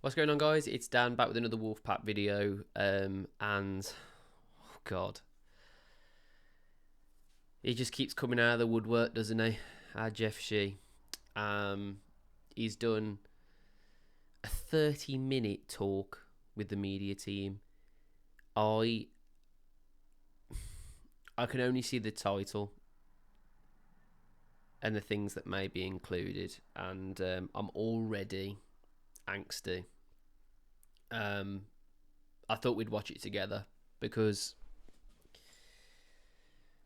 What's going on, guys? It's Dan back with another Wolfpack video, and oh god, he just keeps coming out of the woodwork, doesn't he? Jeff Shi. He's done a 30-minute talk with the media team. I can only see the title and the things that may be included, and I'm already angsty. I thought we'd watch it together because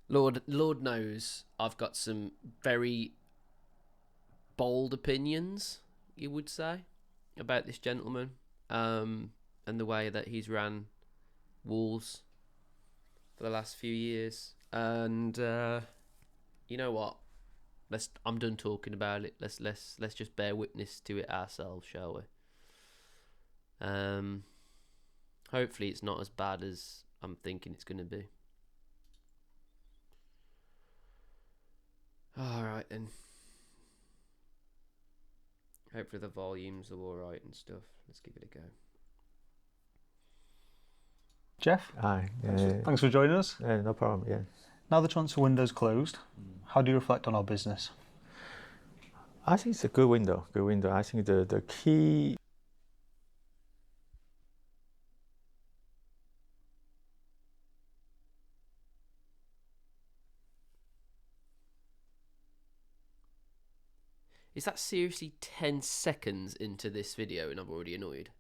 Lord knows I've got some very bold opinions, you would say, about this gentleman, and the way that he's ran Wolves for the last few years. And you know what? I'm done talking about it. Let's just bear witness to it ourselves, shall we? Hopefully it's not as bad as I'm thinking it's going to be. Alright then. Hopefully the volumes are alright and stuff. Let's give it a go. Jeff, hi. Thanks for joining us. No problem, yeah. Now the transfer window's closed, how do you reflect on our business? I think it's a good window. I think the key... Is that seriously 10 seconds into this video and I'm already annoyed?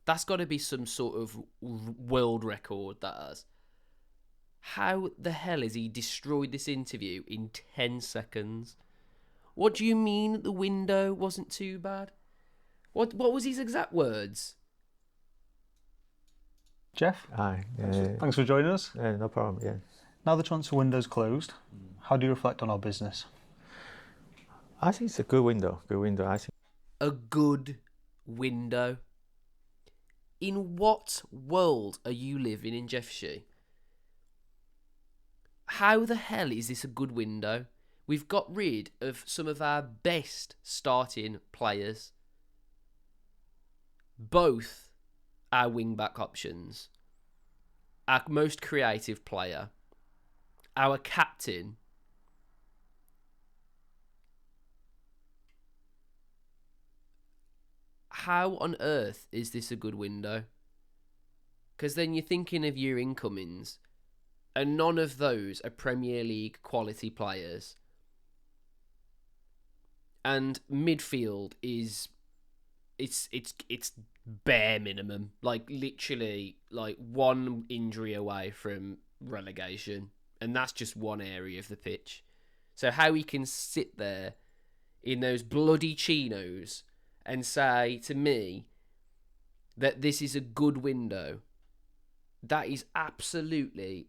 That's got to be some sort of world record, that has. How the hell has he destroyed this interview in 10 seconds? What do you mean the window wasn't too bad? What was his exact words? Jeff, hi. Thanks for joining us. No problem, yeah. Now the transfer window's closed, how do you reflect on our business? I think it's a good window. I think A good window. In what world are you living in, Jeff Shi? How the hell is this a good window? We've got rid of some of our best starting players. Both our wing-back options. Our most creative player. Our captain. How on earth is this a good window? Because then you're thinking of your incomings, and none of those are Premier League quality players. And midfield is it's bare minimum, like literally like one injury away from relegation, and that's just one area of the pitch. So how he can sit there in those bloody chinos and say to me that this is a good window, that is absolutely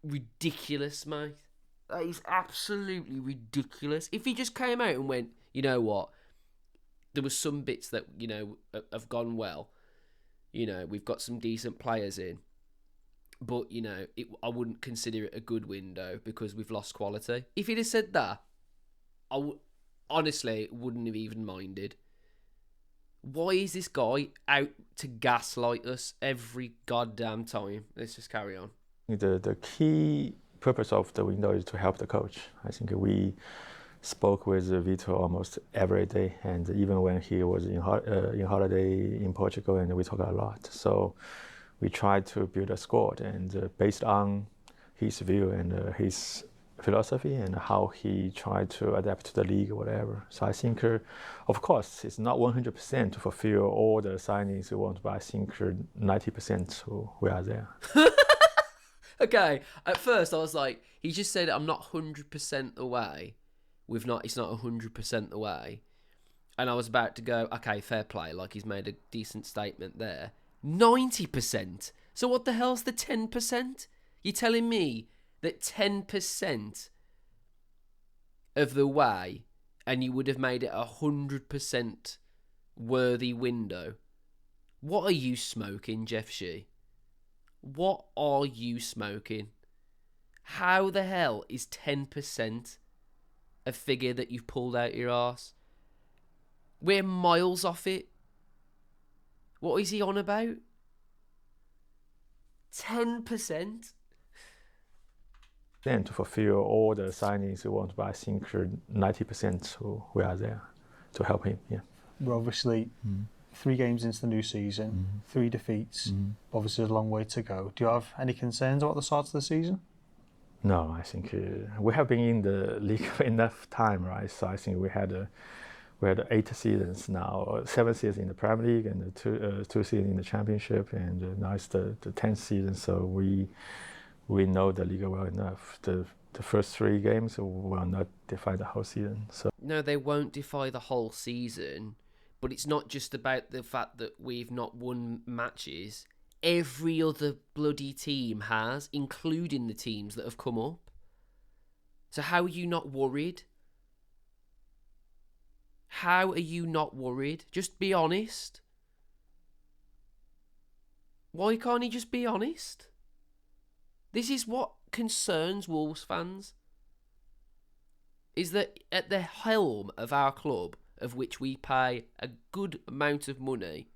ridiculous, mate. That is absolutely ridiculous. If he just came out and went, you know what, there was some bits that, you know, have gone well. You know, we've got some decent players in. But, you know, I wouldn't consider it a good window because we've lost quality. If he'd have said that, honestly wouldn't have even minded. Why is this guy out to gaslight us every goddamn time? Let's just carry on. the key purpose of the window is to help the coach. I think we spoke with Vito almost every day, and even when he was in holiday in Portugal, and we talk a lot. So we tried to build a squad, and based on his view and his philosophy and how he tried to adapt to the league or whatever. So I think, of course, it's not 100% to fulfill all the signings we want, but I think 90% we are there. Okay, at first I was like, he just said I'm not 100% away. It's not 100% away. And I was about to go, okay, fair play, like he's made a decent statement there. 90%? So what the hell's the 10%? You're telling me that 10% of the way and you would have made it 100% worthy window? What are you smoking, Jeff Shi? What are you smoking? How the hell is 10% a figure that you've pulled out your arse? We're miles off it. What is he on about? 10%? Then to fulfill all the signings we want, but I think 90% we are there to help him. Yeah. We're obviously 3 games into the new season, 3 defeats. Obviously, there's a long way to go. Do you have any concerns about the start of the season? No, I think we have been in the league for enough time, right? So I think we had 8 seasons now, 7 seasons in the Premier League and 2 seasons in the Championship, and now it's the 10th season. So we know the league well enough. The first 3 games will not define the whole season. So No, they won't defy the whole season, but it's not just about the fact that we've not won matches. Every other bloody team has, including the teams that have come up. So how are you not worried? How are you not worried? Just be honest. Why can't he just be honest? This is what concerns Wolves fans. Is that at the helm of our club, of which we pay a good amount of money,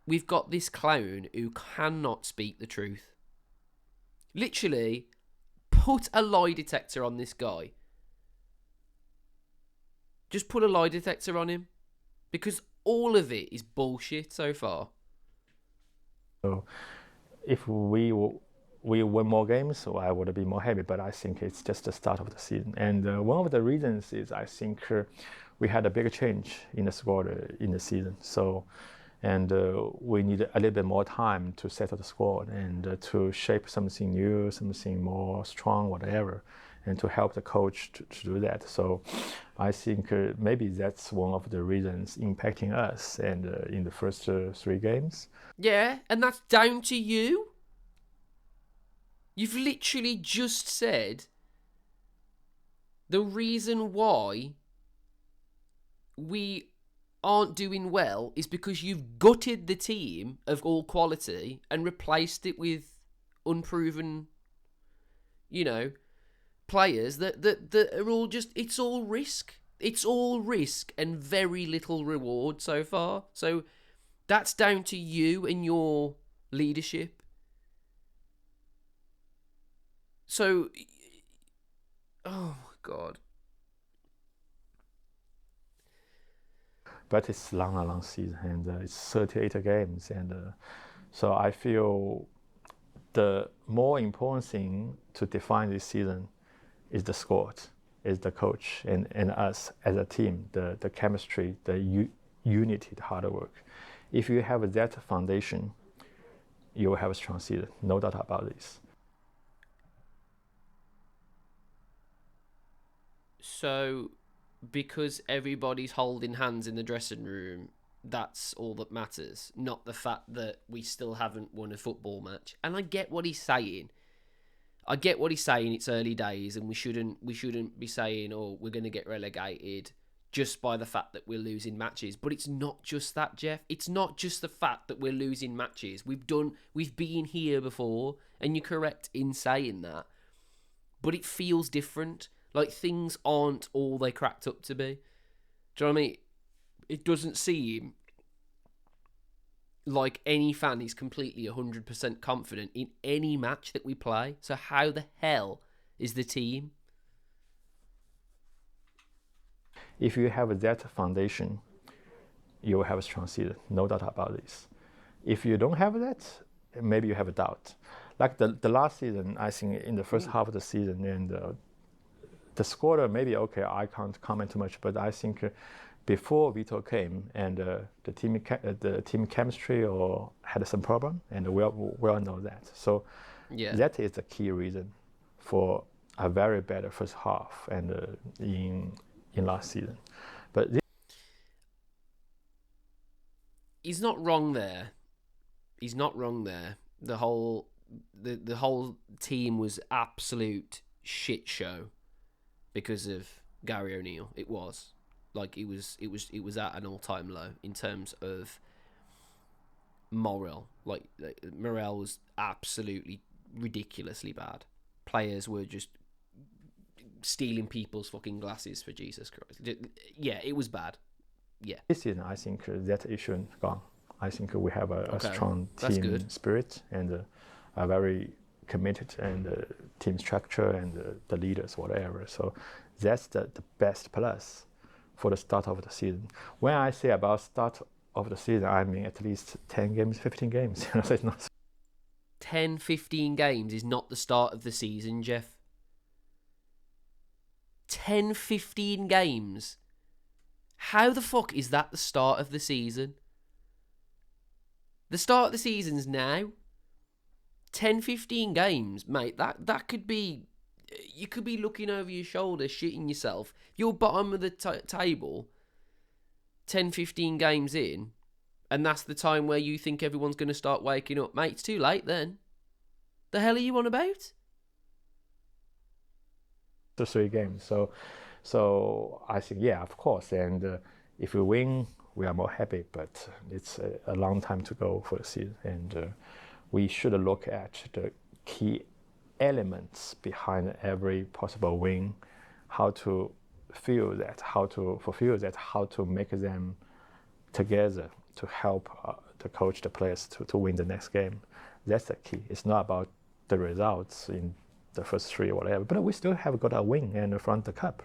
we've got this clown who cannot speak the truth. Literally, put a lie detector on this guy. Just put a lie detector on him. Because all of it is bullshit so far. So if we win more games, so I would be more happy. But I think it's just the start of the season. And one of the reasons is I think we had a big change in the squad in the season. So, and we need a little bit more time to settle the squad and to shape something new, something more strong, whatever, and to help the coach to do that. So I think maybe that's one of the reasons impacting us and in the first 3 games. Yeah, and that's down to you. You've literally just said the reason why we aren't doing well is because you've gutted the team of all quality and replaced it with unproven, players that are all just, it's all risk. It's all risk and very little reward so far. So that's down to you and your leadership. So, oh my God. But it's a long season, and it's 38 games, and so I feel the more important thing to define this season is the squad, is the coach, and us as a team, the chemistry, the unity, the hard work. If you have that foundation, you will have a strong season, no doubt about this. So, because everybody's holding hands in the dressing room, that's all that matters, not the fact that we still haven't won a football match. And I get what he's saying. It's early days, and we shouldn't be saying, "Oh, we're going to get relegated," just by the fact that we're losing matches. But it's not just that, Jeff. It's not just the fact that we're losing matches. We've been here before, and you're correct in saying that. But it feels different. Like, things aren't all they cracked up to be. Do you know what I mean? It doesn't seem like any fan is completely 100% confident in any match that we play. So how the hell is the team? If you have that foundation, you will have a strong season, no doubt about this. If you don't have that, maybe you have a doubt. Like the last season, I think in the first half of the season, and the squad, maybe, okay, I can't comment too much, but I think before Vito came and the team chemistry had some problem, and we all know that. So that is the key reason for a very bad first half and in last season. But he's not wrong there. The whole team was absolute shit show because of Gary O'Neill. It was at an all-time low in terms of morale. Like morale was absolutely ridiculously bad. Players were just stealing people's fucking glasses, for Jesus Christ. Yeah, it was bad. yeah. This season, I think that issue is gone. I think we have a strong team spirit and a very committed and team structure and the leaders, whatever. So that's the best plus for the start of the season. When I say about start of the season, I mean at least 10 games, 15 games. So it's not 10, 15 games is not the start of the season, Jeff. 10, 15 games. How the fuck is that the start of the season? The start of the season's now. 10, 15 games, mate. That could be... You could be looking over your shoulder, shitting yourself. You're bottom of the table, 10, 15 games in, and that's the time where you think everyone's going to start waking up. Mate, it's too late then. The hell are you on about? the 3 games. So I think, yeah, of course. And if we win, we are more happy. But it's a long time to go for the season, and we should look at the key elements behind every possible win, how to feel that, how to fulfill that, how to make them together to help the coach, the players to win the next game. That's the key. It's not about the results in the first 3 or whatever, but we still have got a win and front the cup.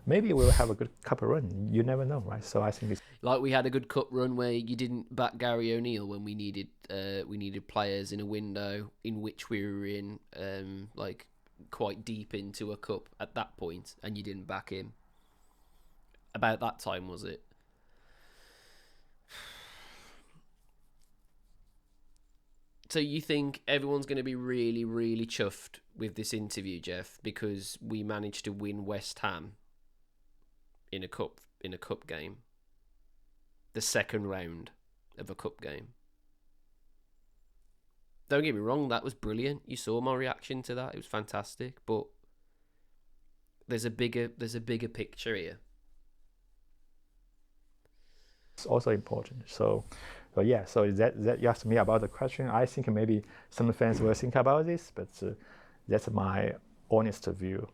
Maybe we'll have a good cup run. You never know, right? So I think it's like we had a good cup run where you didn't back Gary O'Neill when we needed players in a window in which we were in like quite deep into a cup at that point, and you didn't back him. About that time, was it? So you think everyone's going to be really, really chuffed with this interview, Jeff, because we managed to win West Ham in a cup game, the second round of a cup game. Don't get me wrong, that was brilliant. You saw my reaction to that; it was fantastic. But there's a bigger picture here. It's also important. So yeah. So that you asked me about the question. I think maybe some fans will think about this, but that's my honest view.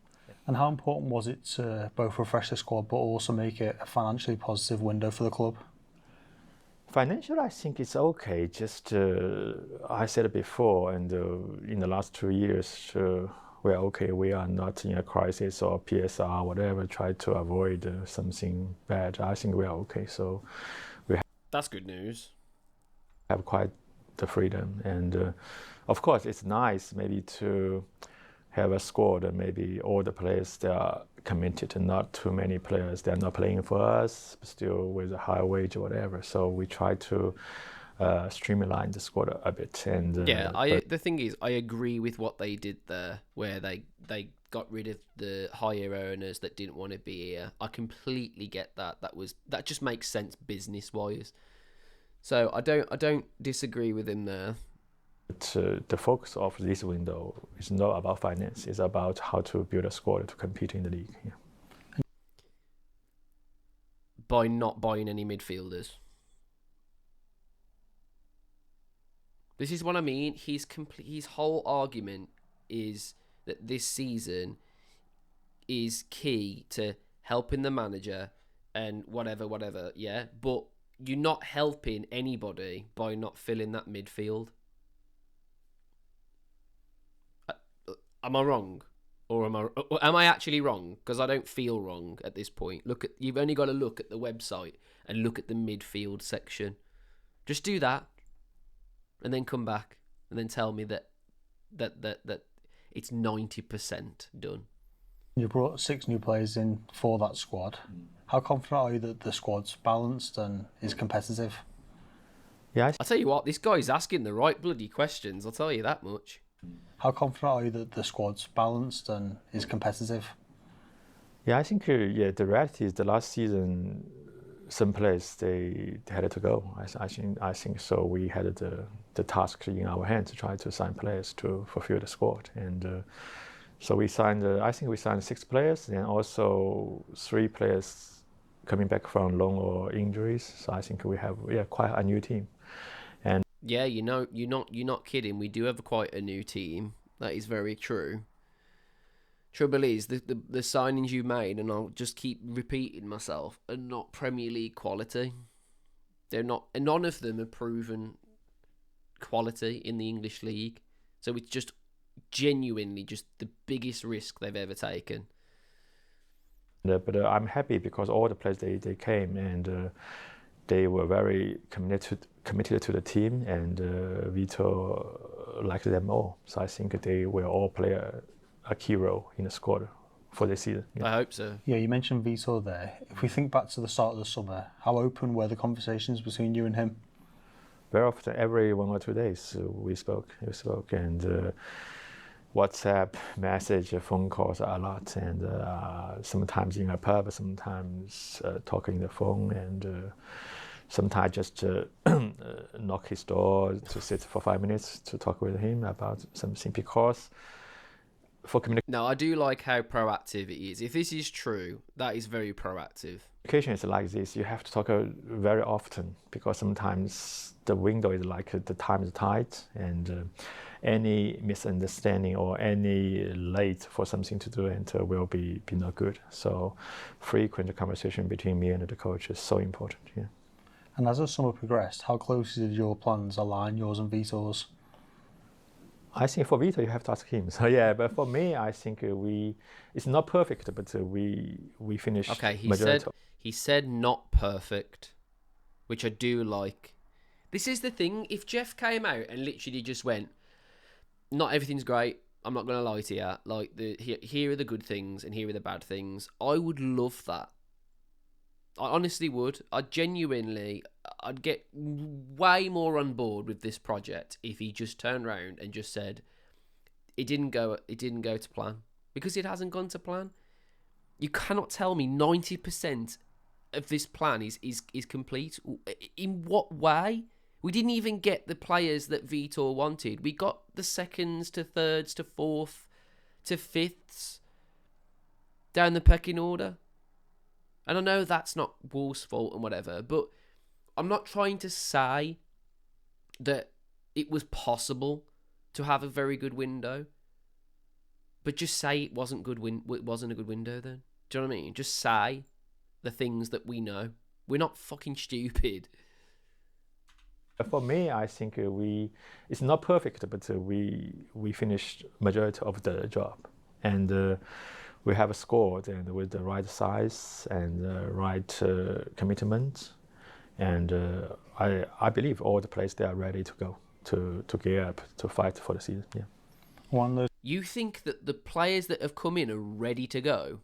And how important was it to both refresh the squad but also make it a financially positive window for the club? Financially, I think it's okay. Just I said it before, and in the last 2 years, we are okay. We are not in a crisis or PSR, whatever. Try to avoid something bad. I think we are okay. So that's good news. Have quite the freedom, and of course, it's nice maybe to have a squad and maybe all the players they are committed and not too many players they are not playing for us still with a high wage or whatever. So we try to streamline the squad a bit. And the thing is, I agree with what they did there, where they got rid of the higher earners that didn't want to be here. I completely get that. That just makes sense business wise. So I don't disagree with him there. But the focus of this window is not about finance. It's about how to build a squad to compete in the league. Yeah. By not buying any midfielders. This is what I mean. His whole argument is that this season is key to helping the manager and whatever, yeah? But you're not helping anybody by not filling that midfield. Am I wrong? Or am I actually wrong? Because I don't feel wrong at this point. You've only got to look at the website and look at the midfield section. Just do that, and then come back, and then tell me that it's 90% done. You brought 6 new players in for that squad. How confident are you that the squad's balanced and is competitive? Yeah, I'll tell you what, this guy's asking the right bloody questions. I'll tell you that much. How confident are you that the squad's balanced and is competitive? Yeah, I think the reality is the last season, some players they had to go. I think so. We had the task in our hands to try to sign players to fulfill the squad, and so we signed. I think we signed 6 players, and also 3 players coming back from loan or injuries. So I think we have quite a new team. Yeah, you're not kidding. We do have quite a new team. That is very true. Trouble is, the signings you made, and I'll just keep repeating myself, are not Premier League quality. They're not, and none of them are proven quality in the English league. So it's just genuinely just the biggest risk they've ever taken. But I'm happy because all the players they came and they were very committed to the team, and Vito liked them all. So I think they will all play a key role in the squad for this season. I hope so. Yeah, you mentioned Vito there. If we think back to the start of the summer, how open were the conversations between you and him? Very often, every 1 or 2 days, we spoke, and WhatsApp, message, phone calls a lot, and sometimes in a pub, sometimes talking on the phone, and sometimes just knock his door to sit for 5 minutes to talk with him about something, because for communication. No, I do like how proactive it is. If this is true, that is very proactive. Communication is like this. You have to talk very often, because sometimes the window is like the time is tight, and any misunderstanding or any late for something to do and will be not good. So frequent conversation between me and the coach is so important. Yeah. And as the summer progressed, how closely did your plans align, yours and Vito's? I think for Vito, you have to ask him. So yeah, but for me, I think it's not perfect, but we finished. Okay, majority. he said not perfect, which I do like. This is the thing. If Jeff came out and literally just went, not everything's great, I'm not going to lie to you. Like, here are the good things and here are the bad things. I would love that. I honestly would. I'd get way more on board with this project if he just turned around and just said, it didn't go to plan. Because it hasn't gone to plan. You cannot tell me 90% of this plan is complete. In what way? We didn't even get the players that Vitor wanted. We got the seconds to thirds to fourth to fifths down the pecking order. And I know that's not Wolves' fault and whatever, but I'm not trying to say that it was possible to have a very good window. But just say it wasn't a good window then. Do you know what I mean? Just say the things that we know. We're not fucking stupid. For me, I think it's not perfect, but we finished majority of the job, and we have scored, and with the right size and right commitment, and I believe all the players they are ready to go to gear up to fight for the season. Yeah. You think that the players that have come in are ready to go?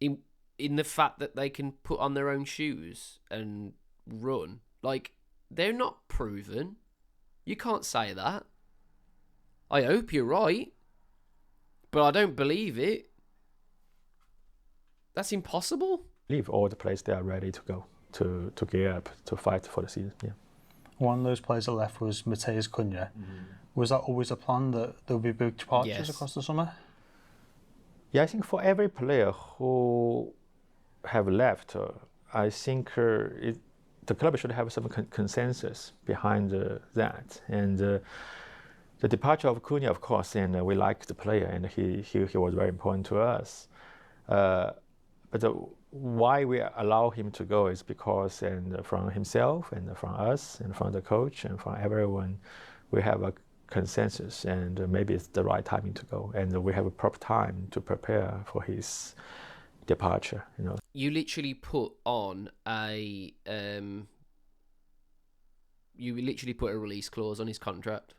In the fact that they can put on their own shoes and run. Like, they're not proven. You can't say that. I hope you're right. But I don't believe it. That's impossible. I believe all the players they are ready to go to gear up to fight for the season. Yeah. One of those players that left was Matheus Cunha. Was that always a plan that there would be big departures across the summer? Yeah, I think for every player who have left, I think the club should have some consensus behind that. And the departure of Cunha, of course, and we like the player, and he was very important to us. But why we allow him to go is because, and from himself, and from us, and from the coach, and from everyone, we have a consensus, and maybe it's the right timing to go, and we have a proper time to prepare for his departure. You literally put on a release clause on his contract.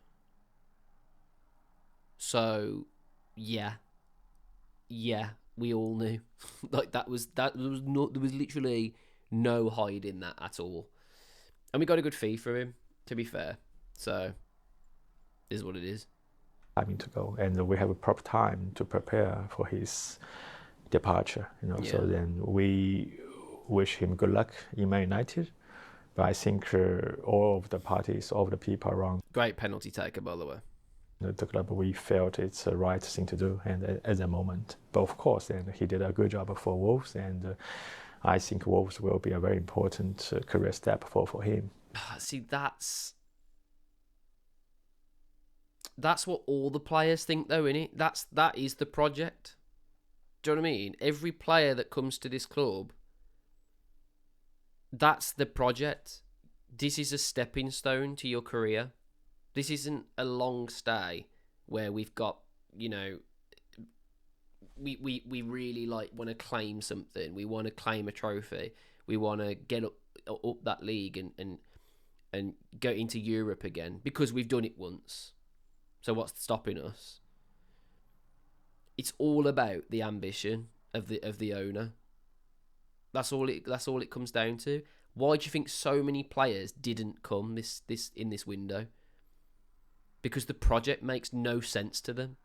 So, yeah, we all knew. Like there was literally no hiding that at all, and we got a good fee for him. To be fair, so this is what it is. Timing to go, and we have a proper time to prepare for his departure. So then we wish him good luck in Man United. But I think all of the parties, all of the people around. Great penalty taker, by the way. The club, we felt it's the right thing to do, and at the moment. But of course, and he did a good job for Wolves, and I think Wolves will be a very important career step for him. See, that's that's what all the players think, though, innit? That is the project. Do you know what I mean? Every player that comes to this club, that's the project. This is a stepping stone to your career. This isn't a long stay where we've got, you know, we really like want to claim something. We want to claim a trophy. We want to get up that league and go into Europe again because we've done it once. So what's stopping us? It's all about the ambition of the owner. That's all it comes down to. Why do you think so many players didn't come this in this window? Because the project makes no sense to them.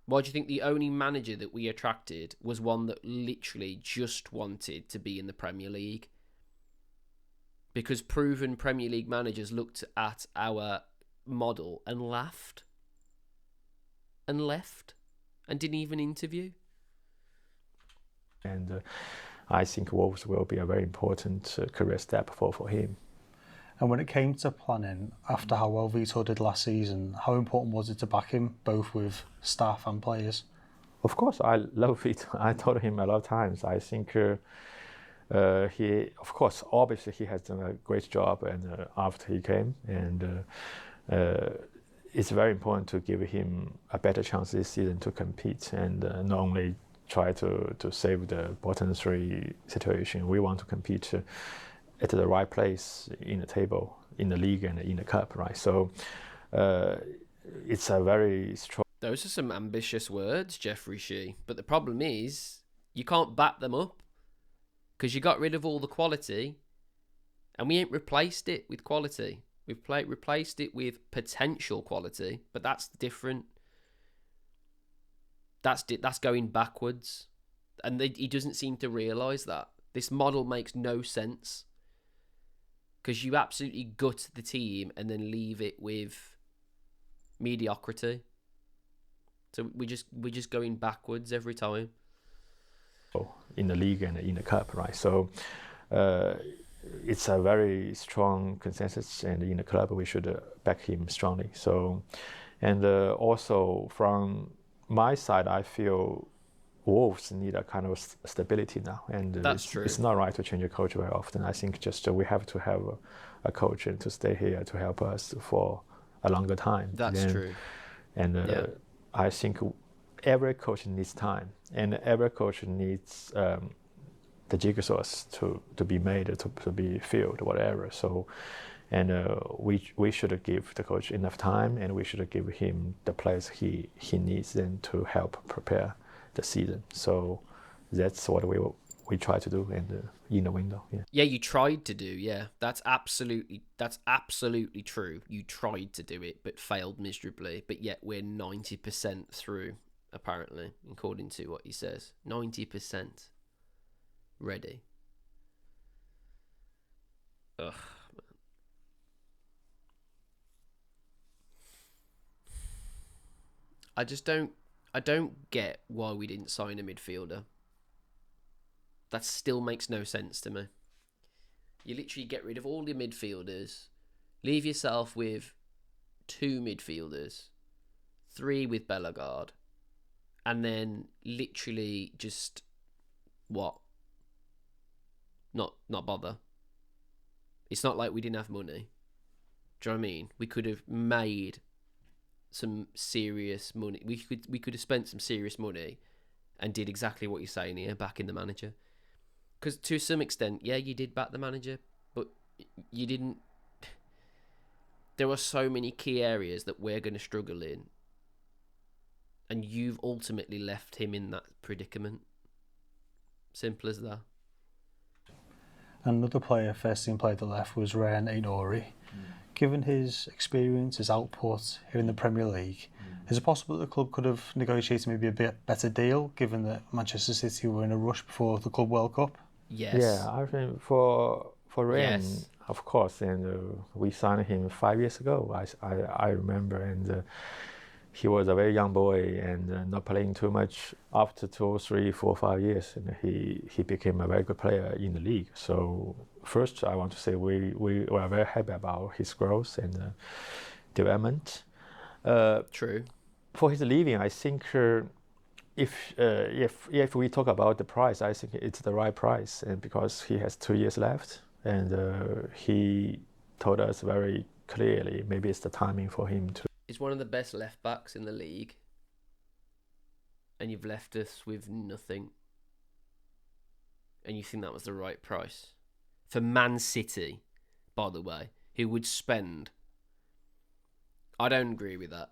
Why do you think the only manager that we attracted was one that literally just wanted to be in the Premier League? Because proven Premier League managers looked at our model and laughed and left and didn't even interview. And I think Wolves will be a very important career step for him. And when it came to planning, after how well Vitor did last season, how important was it to back him, both with staff and players? Of course, I love Vitor. I told him a lot of times. I think he, of course, obviously he has done a great job, and after he came, and it's very important to give him a better chance this season to compete, and not only try to save the bottom three situation. We want to compete at the right place in the table, in the league and in the cup, right? So it's a very strong... Those are some ambitious words, Jeff Shi. But the problem is, you can't back them up because you got rid of all the quality and we ain't replaced it with quality. We've replaced it with potential quality, but that's different. That's going backwards. And he doesn't seem to realise that. This model makes no sense. Because you absolutely gut the team and then leave it with mediocrity. So we're just going backwards every time. In the league and in the cup, right? So it's a very strong consensus, and in the club we should back him strongly. So, and also from my side, I feel Wolves need a kind of stability now, and that's true. It's not right to change a coach very often. I think just we have to have a coach and to stay here to help us for a longer time. That's true. And I think every coach needs time, and every coach needs the jigsaws to be made, to be filled, whatever. So, and we should give the coach enough time, and we should give him the players he needs then to help prepare the season. So that's what we try to do in the window. Yeah, you tried to do. Yeah, that's absolutely true. You tried to do it, but failed miserably. But yet we're 90% through, apparently, according to what he says. 90% ready. Ugh. I don't get why we didn't sign a midfielder. That still makes no sense to me. You literally get rid of all your midfielders, leave yourself with 2 midfielders, 3 with Bellegarde, and then literally just what? Not bother. It's not like we didn't have money. Do you know what I mean? We could have made some serious money. We could have spent some serious money and did exactly what you're saying here, backing the manager. Because to some extent, yeah, you did back the manager, but you didn't. There are so many key areas that we're going to struggle in, and you've ultimately left him in that predicament. Simple as that. Another player, first team player that left, was Rayan Ait-Nouri. Given his experience, his output here in the Premier League, is it possible that the club could have negotiated maybe a bit better deal, given that Manchester City were in a rush before the Club World Cup? Yes. Yeah, I think for Rayan, Yes. Of course, and we signed him 5 years ago. I remember, and he was a very young boy and not playing too much. After 2, 3, 4, 5 years, and he became a very good player in the league. So first, I want to say we were very happy about his growth and development. True. For his leaving, I think if we talk about the price, I think it's the right price, and because he has 2 years left, and he told us very clearly maybe it's the timing for him to. He's one of the best left backs in the league, and you've left us with nothing. And you think that was the right price for Man City, by the way, who would spend. I don't agree with that.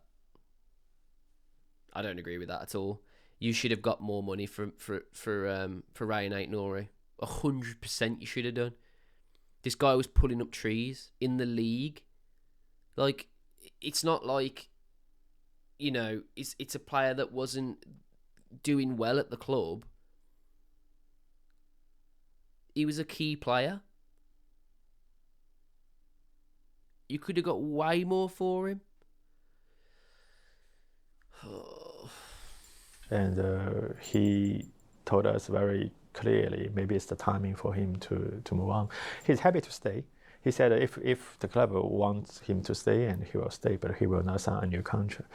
I don't agree with that at all. You should have got more money for Rayan Ait-Nouri. 100% you should have done. This guy was pulling up trees in the league. Like, it's not like, you know, it's a player that wasn't doing well at the club. He was a key player. You could have got way more for him. And he told us very clearly maybe it's the timing for him to move on. He's happy to stay. He said if the club wants him to stay, and he will stay, but he will not sign a new contract.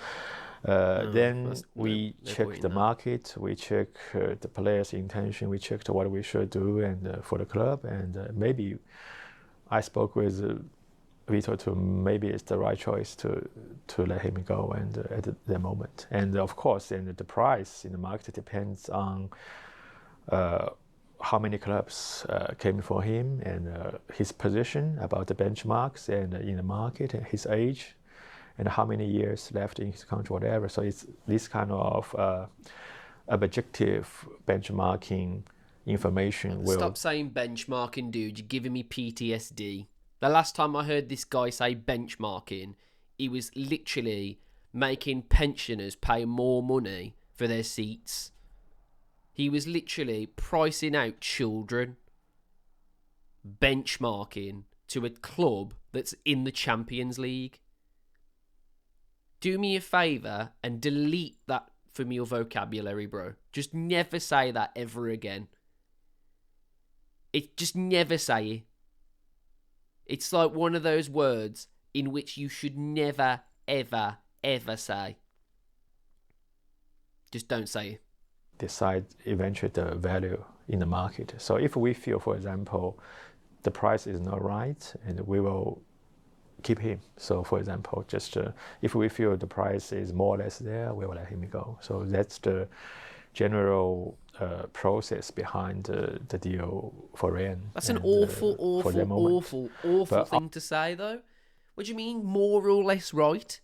Then we check the market, we check the players' intention, we checked what we should do and for the club, and maybe I spoke with Vito to maybe it's the right choice to let him go and at the moment. And of course, and the price in the market depends on how many clubs came for him and his position about the benchmarks and in the market and his age and how many years left in his contract, whatever. So it's this kind of objective benchmarking information. Stop saying benchmarking, dude. You're giving me PTSD. The last time I heard this guy say benchmarking, he was literally making pensioners pay more money for their seats. He was literally pricing out children, benchmarking to a club that's in the Champions League. Do me a favour and delete that from your vocabulary, bro. Just never say that ever again. Just never say it. It's like one of those words in which you should never, ever, ever say. Just don't say it. Decide eventually the value in the market. So if we feel, for example, the price is not right, and we will keep him. So for example, just if we feel the price is more or less there, we will let him go. So that's the general process behind the deal for Rayan. That's an awful thing to say, though. What do you mean, more or less right?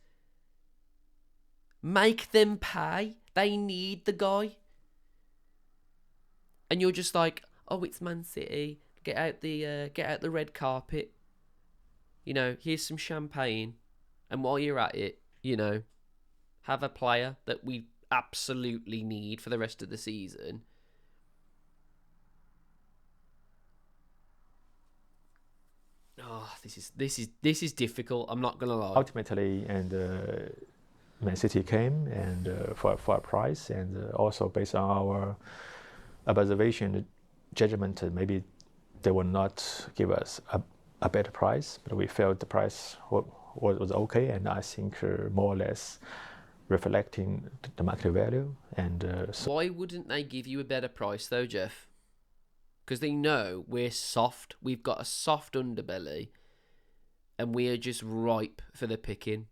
Make them pay. They need the guy. And you're just like, oh, it's Man City. Get out the red carpet. You know, here's some champagne. And while you're at it, you know, have a player that we absolutely need for the rest of the season. Oh, this is difficult. I'm not gonna lie. Ultimately, and Man City came and for a price, and also based on our observation, judgment, maybe they will not give us a better price, but we felt the price was okay, and I think more or less reflecting the market value. And why wouldn't they give you a better price though, Jeff? Because they know we're soft. We've got a soft underbelly, and we are just ripe for the picking.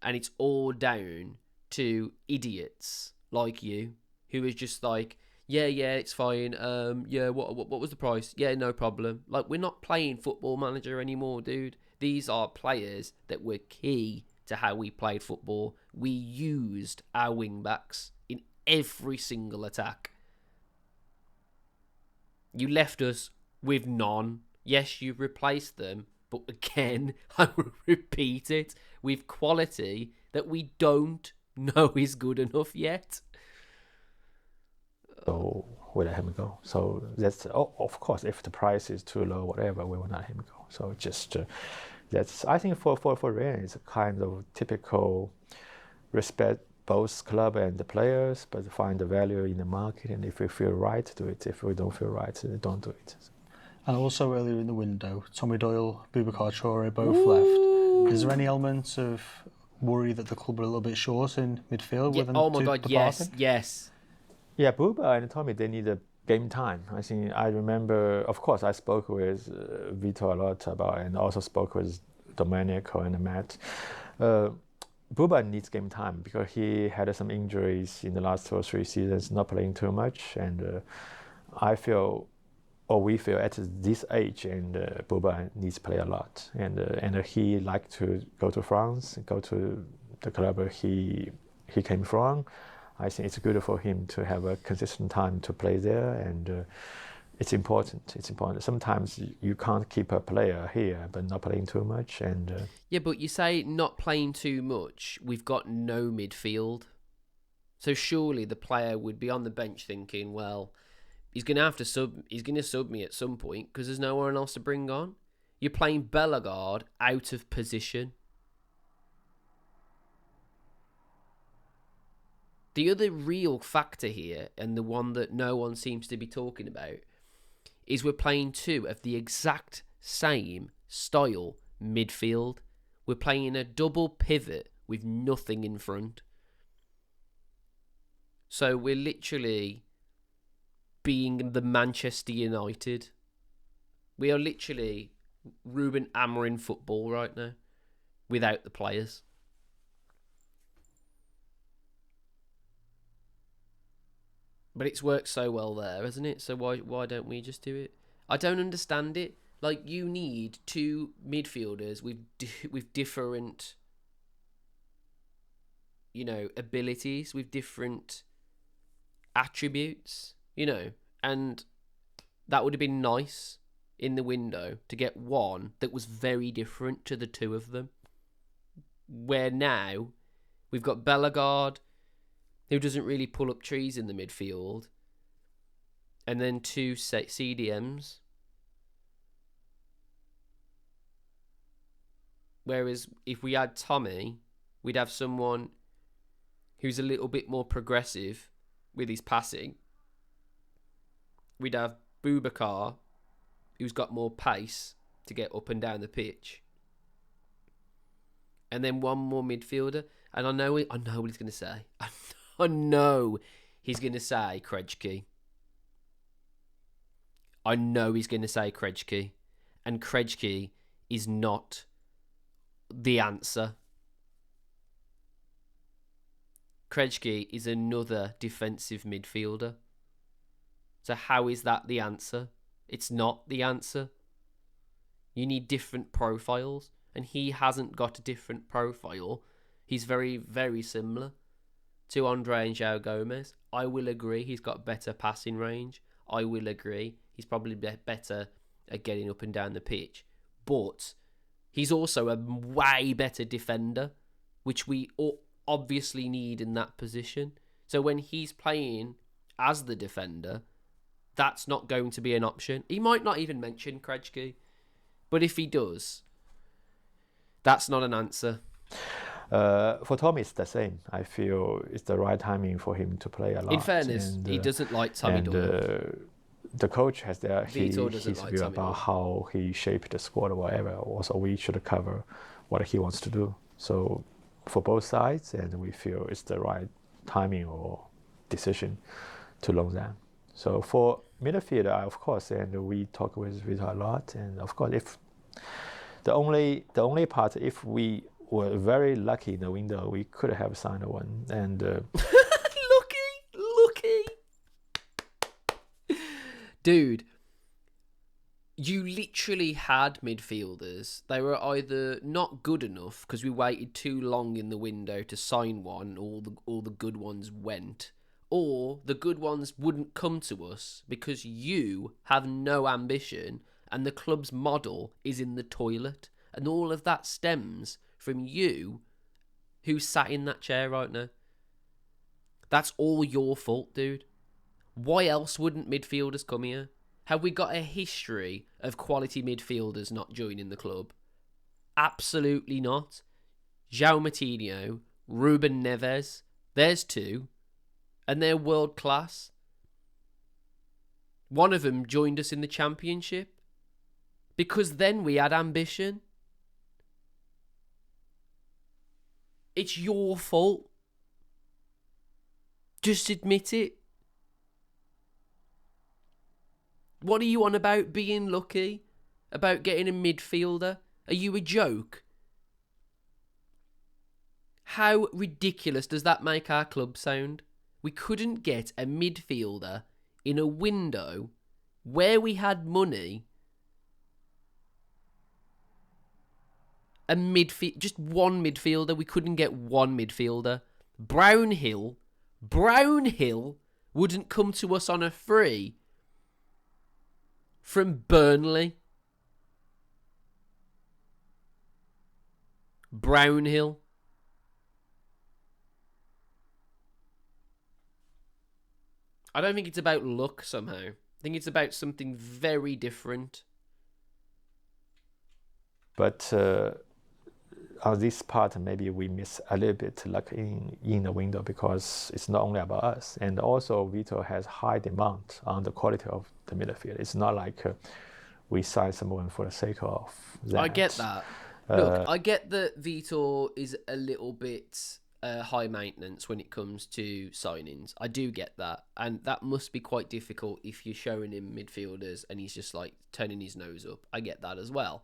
And it's all down to idiots like you, who is just like, yeah, it's fine. Yeah, what was the price? Yeah, no problem. Like, we're not playing Football Manager anymore, dude. These are players that were key to how we played football. We used our wing backs in every single attack. You left us with none. Yes, you replaced them, but again, I will repeat it, with quality that we don't know is good enough yet. So we let him go. So that's, of course, if the price is too low, whatever, we will not let him go. So just that's, I think for Rayan, it's a kind of typical respect both club and the players, but find the value in the market. And if we feel right, do it. If we don't feel right, don't do it. And also earlier in the window, Tommy Doyle, Boubacar Traore both left. Is there any elements of worry that the club are a little bit short in midfield with them Oh my God, departing? yes. Yeah, Bouba and Tommy, they need a game time. I think I remember, of course, I spoke with Vito a lot about, and also spoke with Domenico and Matt. Bouba needs game time because he had some injuries in the last 2 or 3 seasons, not playing too much, and we feel at this age, and Bouba needs to play a lot, and he liked to go to France, go to the club he came from. I think it's good for him to have a consistent time to play there, and it's important. It's important. Sometimes you can't keep a player here, but not playing too much. And yeah, but you say not playing too much. We've got no midfield, so surely the player would be on the bench thinking, well, he's going to have to sub. He's going to sub me at some point because there's no one else to bring on. You're playing Bellegarde out of position. The other real factor here, and the one that no one seems to be talking about, is we're playing 2 of the exact same style midfield. We're playing a double pivot with nothing in front. So we're literally being the Manchester United. We are literally Ruben Amorim football right now, without the players. But it's worked so well there, hasn't it? So why don't we just do it? I don't understand it. Like, you need 2 midfielders with different, abilities, with different attributes, and that would have been nice in the window to get one that was very different to the 2 of them. Where now we've got Bellegarde, who doesn't really pull up trees in the midfield, and then 2 CDMs. Whereas if we had Tommy, we'd have someone who's a little bit more progressive with his passing. We'd have Boubacar, who's got more pace to get up and down the pitch. And then one more midfielder. And I know what he's going to say. I know he's going to say Krejci. I know he's going to say Krejci. And Krejci is not the answer. Krejci is another defensive midfielder. So how is that the answer? It's not the answer. You need different profiles. And he hasn't got a different profile. He's very, very similar to Andre and João Gomez. I will agree he's got better passing range. I will agree he's probably better at getting up and down the pitch. But he's also a way better defender, which we obviously need in that position. So when he's playing as the defender, that's not going to be an option. He might not even mention Krejci, but if he does, that's not an answer. For Tommy, it's the same. I feel it's the right timing for him to play a lot. In fairness, he doesn't like Tommy Doyle. The coach has his like view Tommy about Doyle. how he shaped the squad or whatever. Also, we should cover what he wants to do. So for both sides, and we feel it's the right timing or decision to loan them. So for midfield, of course, and we talk with Vito a lot, and of course, if the only part, if we were very lucky in the window, we could have signed one. And lucky, dude. You literally had midfielders. They were either not good enough because we waited too long in the window to sign one, all the good ones went, or the good ones wouldn't come to us because you have no ambition and the club's model is in the toilet. And all of that stems from you, who sat in that chair right now. That's all your fault, dude. Why else wouldn't midfielders come here? Have we got a history of quality midfielders not joining the club? Absolutely not. João Moutinho Ruben Neves. There's two. And they're world class. One of them joined us in the Championship. Because then we had ambition. It's your fault. Just admit it. What are you on about being lucky? About getting a midfielder? Are you a joke? How ridiculous does that make our club sound? We couldn't get a midfielder in a window where we had money. Just one midfielder. We couldn't get one midfielder. Brownhill wouldn't come to us on a free from Burnley. Brownhill. I don't think it's about luck somehow. I think it's about something very different. But on this part, maybe we miss a little bit luck in the window, because it's not only about us. And also, Vito has high demand on the quality of the midfield. It's not like we sign someone for the sake of that. I get that. Look, I get that Vitor is a little bit high maintenance when it comes to signings. I do get that. And that must be quite difficult if you're showing him midfielders and he's just like turning his nose up. I get that as well.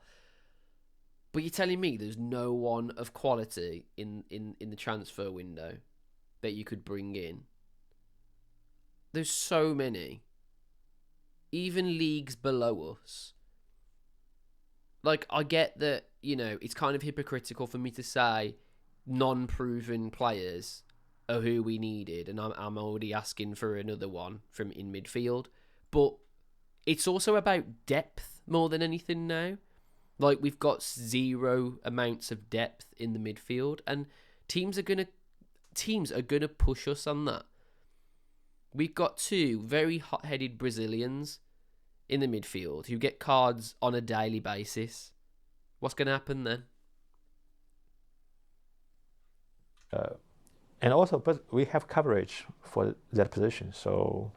But you're telling me there's no one of quality in the transfer window that you could bring in? There's so many. Even leagues below us. Like, I get that, you know, it's kind of hypocritical for me to say non-proven players are who we needed, and I'm already asking for another one from in midfield. But it's also about depth more than anything now. Like, we've got zero amounts of depth in the midfield, and teams are gonna push us on that. We've got two very hot-headed Brazilians in the midfield who get cards on a daily basis. What's going to happen then? And also, but we have coverage for that position. So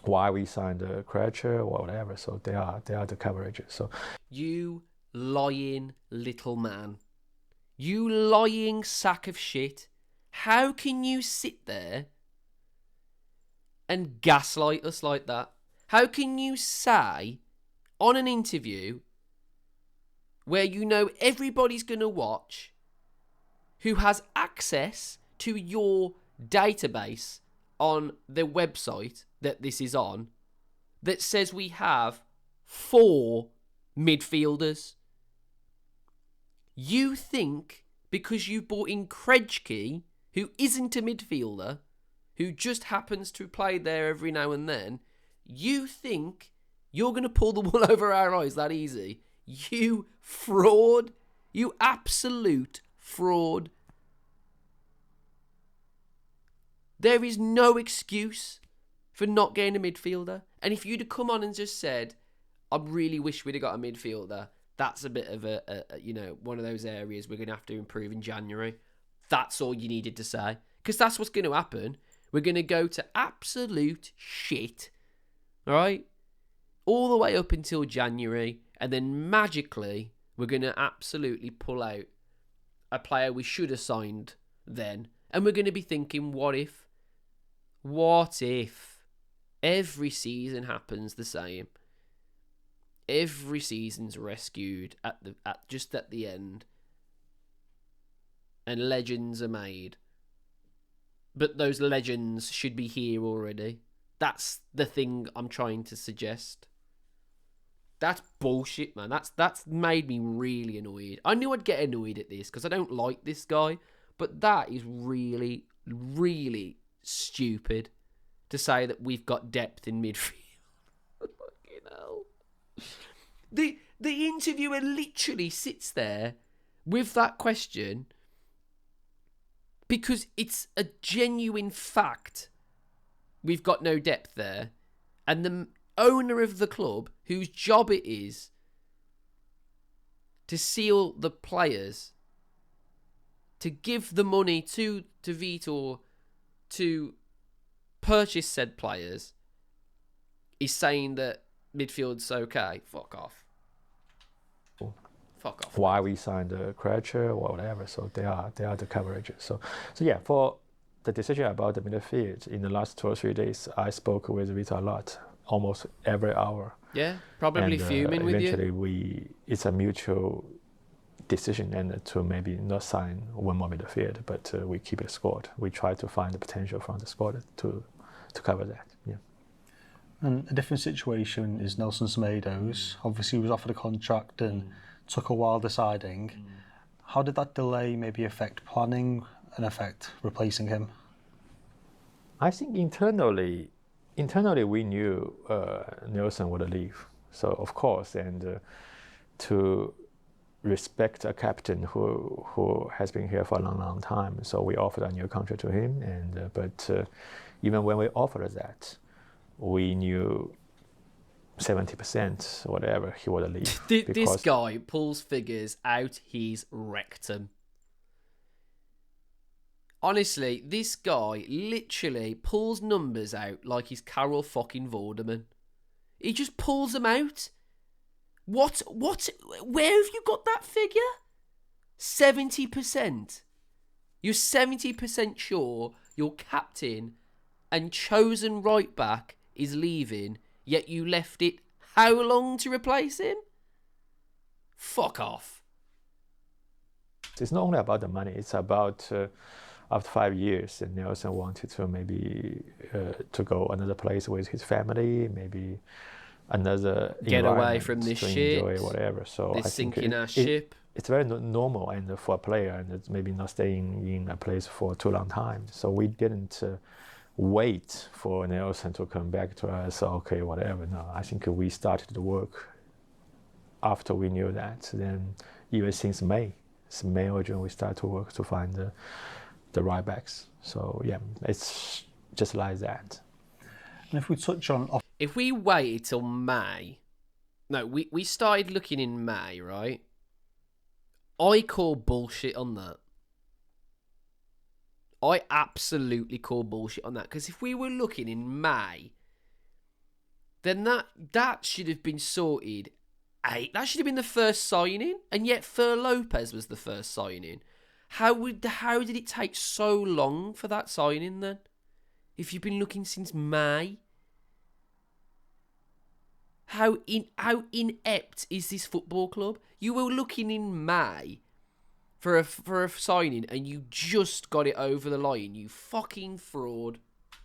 why we signed the Creature or whatever? So they are the coverage. So you lying little man, you lying sack of shit. How can you sit there and gaslight us like that? How can you say on an interview where you know everybody's going to watch, who has access to your database on the website that this is on, that says we have 4 midfielders? You think because you bought in Krejci, who isn't a midfielder, who just happens to play there every now and then, you think you're going to pull the wool over our eyes that easy? You fraud. You absolute fraud. There is no excuse for not getting a midfielder. And if you'd have come on and just said, I really wish we'd have got a midfielder, that's a bit of a one of those areas we're going to have to improve in January. That's all you needed to say. Because that's what's going to happen. We're going to go to absolute shit. All right? All the way up until January. And then magically, we're going to absolutely pull out a player we should have signed then. And we're going to be thinking, what if? What if? Every season happens the same. Every season's rescued at the end. And legends are made. But those legends should be here already. That's the thing I'm trying to suggest. That's bullshit, man. That's made me really annoyed. I knew I'd get annoyed at this because I don't like this guy. But that is really, really stupid to say that we've got depth in midfield. Fucking hell. The interviewer literally sits there with that question because it's a genuine fact we've got no depth there. And the owner of the club, whose job it is to seal the players, to give the money to Vitor to purchase said players is saying that midfield's okay. Fuck off. Fuck off. Why we signed the Crutcher or whatever. So they are the coverage. So yeah, for the decision about the midfield in the last 2 or 3 days, I spoke with Vita a lot, almost every hour. Yeah, probably fuming with you. Eventually, it's a mutual decision and to maybe not sign one more midfield, but we keep the squad. We try to find the potential from the squad to cover that. Yeah. And a different situation is Nelson Semedo's. Obviously, he was offered a contract and took a while deciding. How did that delay maybe affect planning and affect replacing him? I think internally we knew Nelson would leave. So of course, and to respect a captain who has been here for a long time, so we offered a new contract to him. And but even when we offered that, we knew 70% whatever he would leave. This guy pulls figures out his rectum. Honestly, this guy literally pulls numbers out like he's Carol fucking Vorderman. He just pulls them out. What? Where have you got that figure? 70%. You're 70% sure your captain and chosen right back is leaving, yet you left it how long to replace him? Fuck off. It's not only about the money, it's about after 5 years, and Nelson wanted to maybe to go another place with his family, maybe another get away from this to shit, enjoy whatever. So this I think sinking ass ship. It's very normal, and for a player, and it's maybe not staying in a place for too long time. So we didn't wait for Nelson to come back to us. Okay, whatever. No, I think we started the work after we knew that. Then even since May or June, we started to work to find the right backs. So yeah, it's just like that. And if we touch on... If we waited till May... No, we started looking in May, right? I call bullshit on that. I absolutely call bullshit on that. Because if we were looking in May, then that should have been sorted. That should have been the first signing. And yet Fer Lopez was the first signing. How did it take so long for that signing then? If you've been looking since May? How inept is this football club? You were looking in May for a signing and you just got it over the line. You fucking fraud.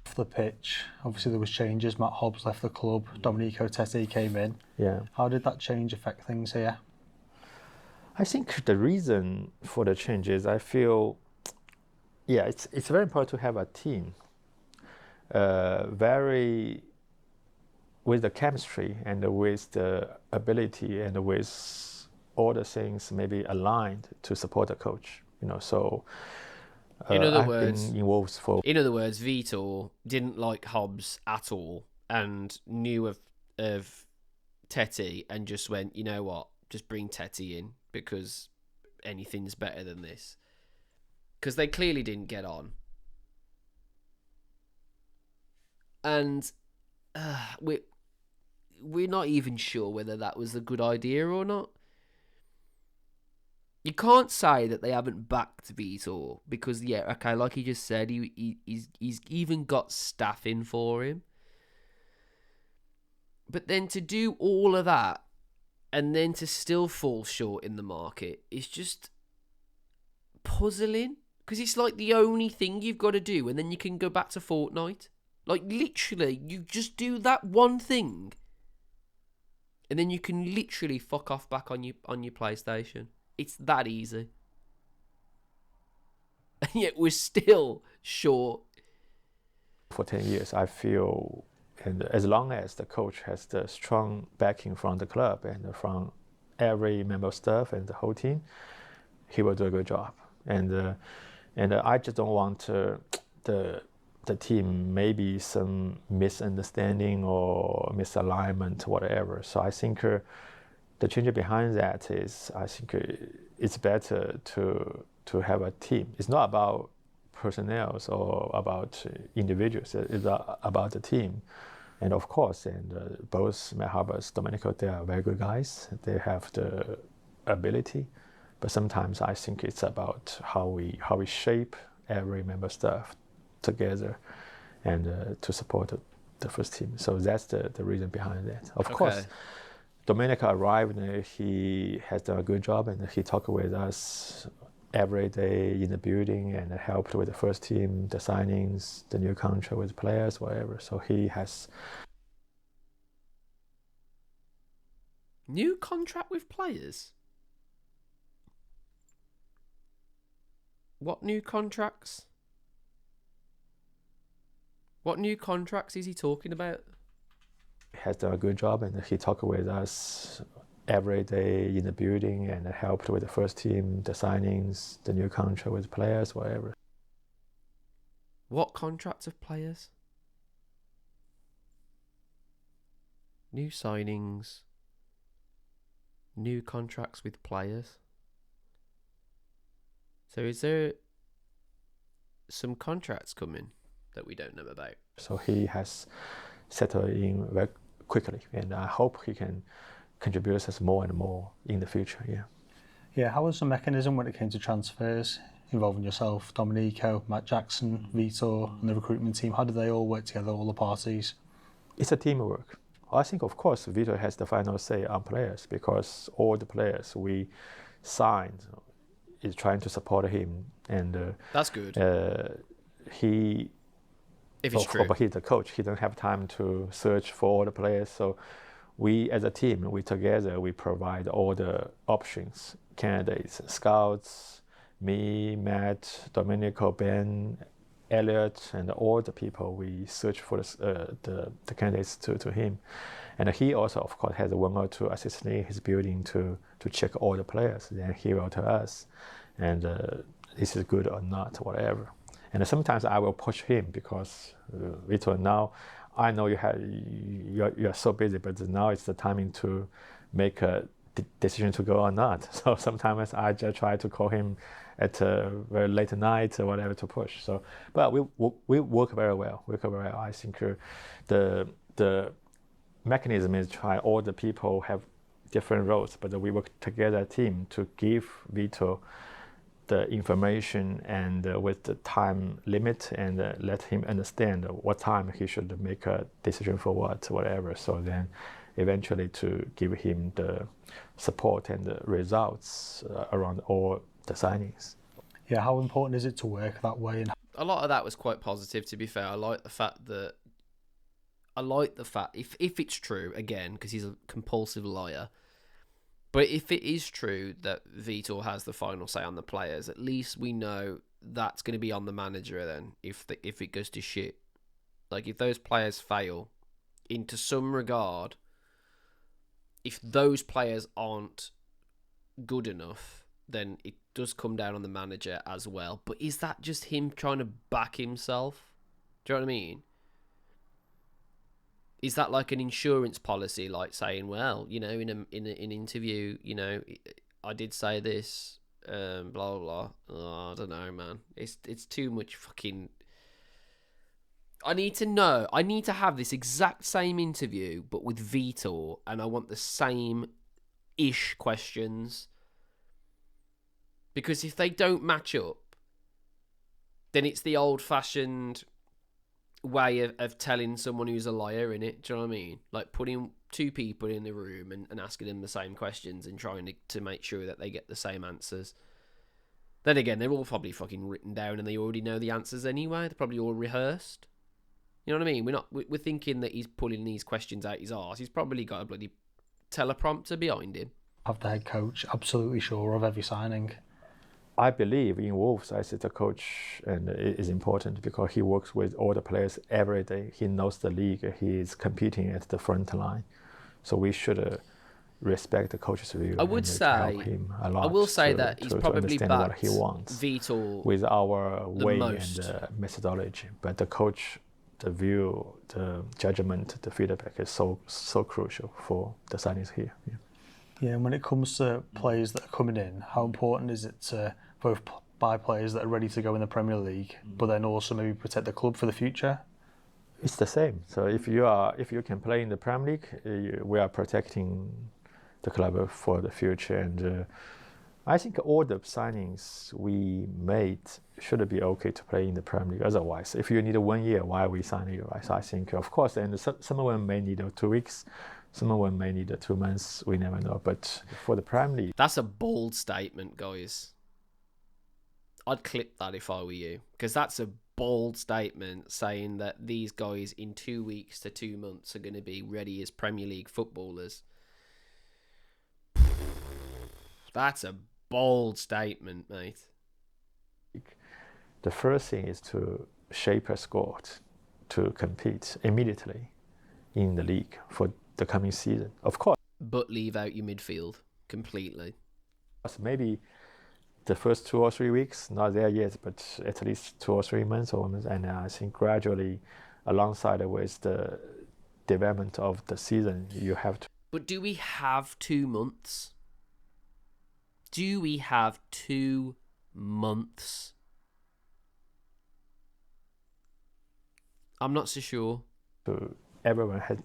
Off the pitch, obviously there was changes. Matt Hobbs left the club. Domenico Tete came in. Yeah. How did that change affect things here? I think the reason for the change is I feel, yeah, it's very important to have a team, very with the chemistry and with the ability and with all the things maybe aligned to support the coach. So in other I've words, been involved for. In other words, Vitor didn't like Hobbs at all and knew of Tete and just went, you know what, just bring Tete in because anything's better than this. Because they clearly didn't get on. And we're not even sure whether that was a good idea or not. You can't say that they haven't backed Vitor because, yeah, okay, like he just said, he's even got staff in for him. But then to do all of that and then to still fall short in the market is just puzzling. Because it's like the only thing you've got to do and then you can go back to Fortnite. Like, literally, you just do that one thing and then you can literally fuck off back on your PlayStation. It's that easy. And yet we're still short. For 10 years, I feel, and as long as the coach has the strong backing from the club and from every member of staff and the whole team, he will do a good job. And I just don't want the team maybe some misunderstanding or misalignment, whatever. So I think the change behind that is, I think it's better to have a team. It's not about personnel or about individuals. It's about the team. And of course, both Matt Harbour's, Domenico, they are very good guys. They have the ability. But sometimes I think it's about how we shape every member staff together and to support the first team. So that's the reason behind that. Of course, Domenico arrived and he has done a good job and he talked with us every day in the building and helped with the first team, the signings, the new contract with players, whatever. So he has... New contract with players? What new contracts? What new contracts is he talking about? Has done a good job and he talked with us every day in the building and helped with the first team, the signings, the new contract with players, whatever. What contracts of players? New signings, new contracts with players. So is there some contracts coming that we don't know about? So he has settled in very quickly and I hope he can contribute us more and more in the future, yeah. Yeah, how was the mechanism when it came to transfers involving yourself, Domenico, Matt Jackson, Vitor and the recruitment team? How did they all work together, all the parties? It's a teamwork. I think, of course, Vitor has the final say on players because all the players we signed is trying to support him. And that's good. If it's true. But he's the coach. He doesn't have time to search for all the players. So we, as a team, we provide all the options, candidates, scouts, me, Matt, Domenico, Ben, Elliot, and all the people. We search for the candidates to him. And he also, of course, has 1 or 2 assistants in his building to check all the players. Then he will tell us, and this is good or not, whatever. And sometimes I will push him because Vitor, now I know you're so busy, but now it's the timing to make a decision to go or not. So sometimes I just try to call him at a very late night or whatever to push. So, but we work very well. I think the mechanism is try all the people have different roles, but we work together as a team to give Vitor the information and with the time limit and let him understand what time he should make a decision for whatever. So then eventually to give him the support and the results around all the signings. Yeah, how important is it to work that way? And a lot of that was quite positive, to be fair. I like the fact if it's true, again, because he's a compulsive liar, but if it is true that Vitor has the final say on the players, at least we know that's going to be on the manager then if it goes to shit. Like, if those players fail, into some regard, if those players aren't good enough, then it does come down on the manager as well. But is that just him trying to back himself? Do you know what I mean? Is that like an insurance policy, like saying, well, in an interview, I did say this, blah blah blah. Oh, I don't know, man. It's too much fucking. I need to know. I need to have this exact same interview, but with Vitor, and I want the same ish questions. Because if they don't match up, then it's the old-fashioned way of telling someone who's a liar, innit? Do you know what I mean? Like putting 2 people in the room and asking them the same questions and trying to make sure that they get the same answers. Then again, they're all probably fucking written down and they already know the answers anyway. They're probably all rehearsed. You know what I mean? We're thinking that he's pulling these questions out his arse. He's probably got a bloody teleprompter behind him. Have the head coach absolutely sure of every signing? I believe in Wolves as the coach, and it is important because he works with all the players every day. He knows the league. He is competing at the front line. So we should respect the coach's view. I would say, help him a lot. I will say that he's probably backed what he wants Vitor with our way most. And methodology. But the coach, the view, the judgment, the feedback is so crucial for the signings here. Yeah. Yeah, and when it comes to players that are coming in, how important is it to both buy players that are ready to go in the Premier League, but then also maybe protect the club for the future? It's the same. So if you can play in the Premier League, we are protecting the club for the future. And I think all the signings we made should be okay to play in the Premier League. Otherwise, if you need 1 year, why are we signing you? Right? So I think, of course, and some of them may need 2 weeks, some of them may need 2 months. We never know. But for the Premier League, That's a bold statement, guys. I'd clip that if I were you, because that's a bold statement saying that these guys in 2 weeks to 2 months are going to be ready as Premier League footballers. That's a bold statement, mate. the first thing is to shape a squad to compete immediately in the league for the coming season. Of course, But leave out your midfield completely. maybe the first 2 or 3 weeks, not there yet, but at least 2 or 3 months, and I think gradually, alongside with the development of the season, you have to. But do we have 2 months? Do we have 2 months? I'm not so sure. Everyone has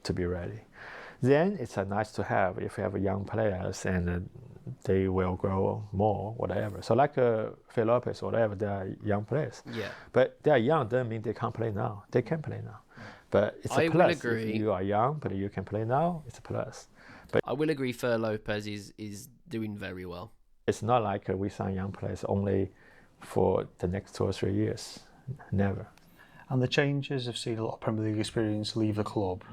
to be ready. Then it's a nice to have if you have young players and they will grow more, whatever. So like Phil Lopez, whatever, they are young players. Yeah. But they are young doesn't mean they can't play now. They can play now. But it's a I will plus. agree. If you are young, but you can play now, it's a plus. But I will agree Fer Lopez is doing very well. it's not like we sign young players only for the next 2 or 3 years. Never. And the changes have seen a lot of Premier League experience leave the club,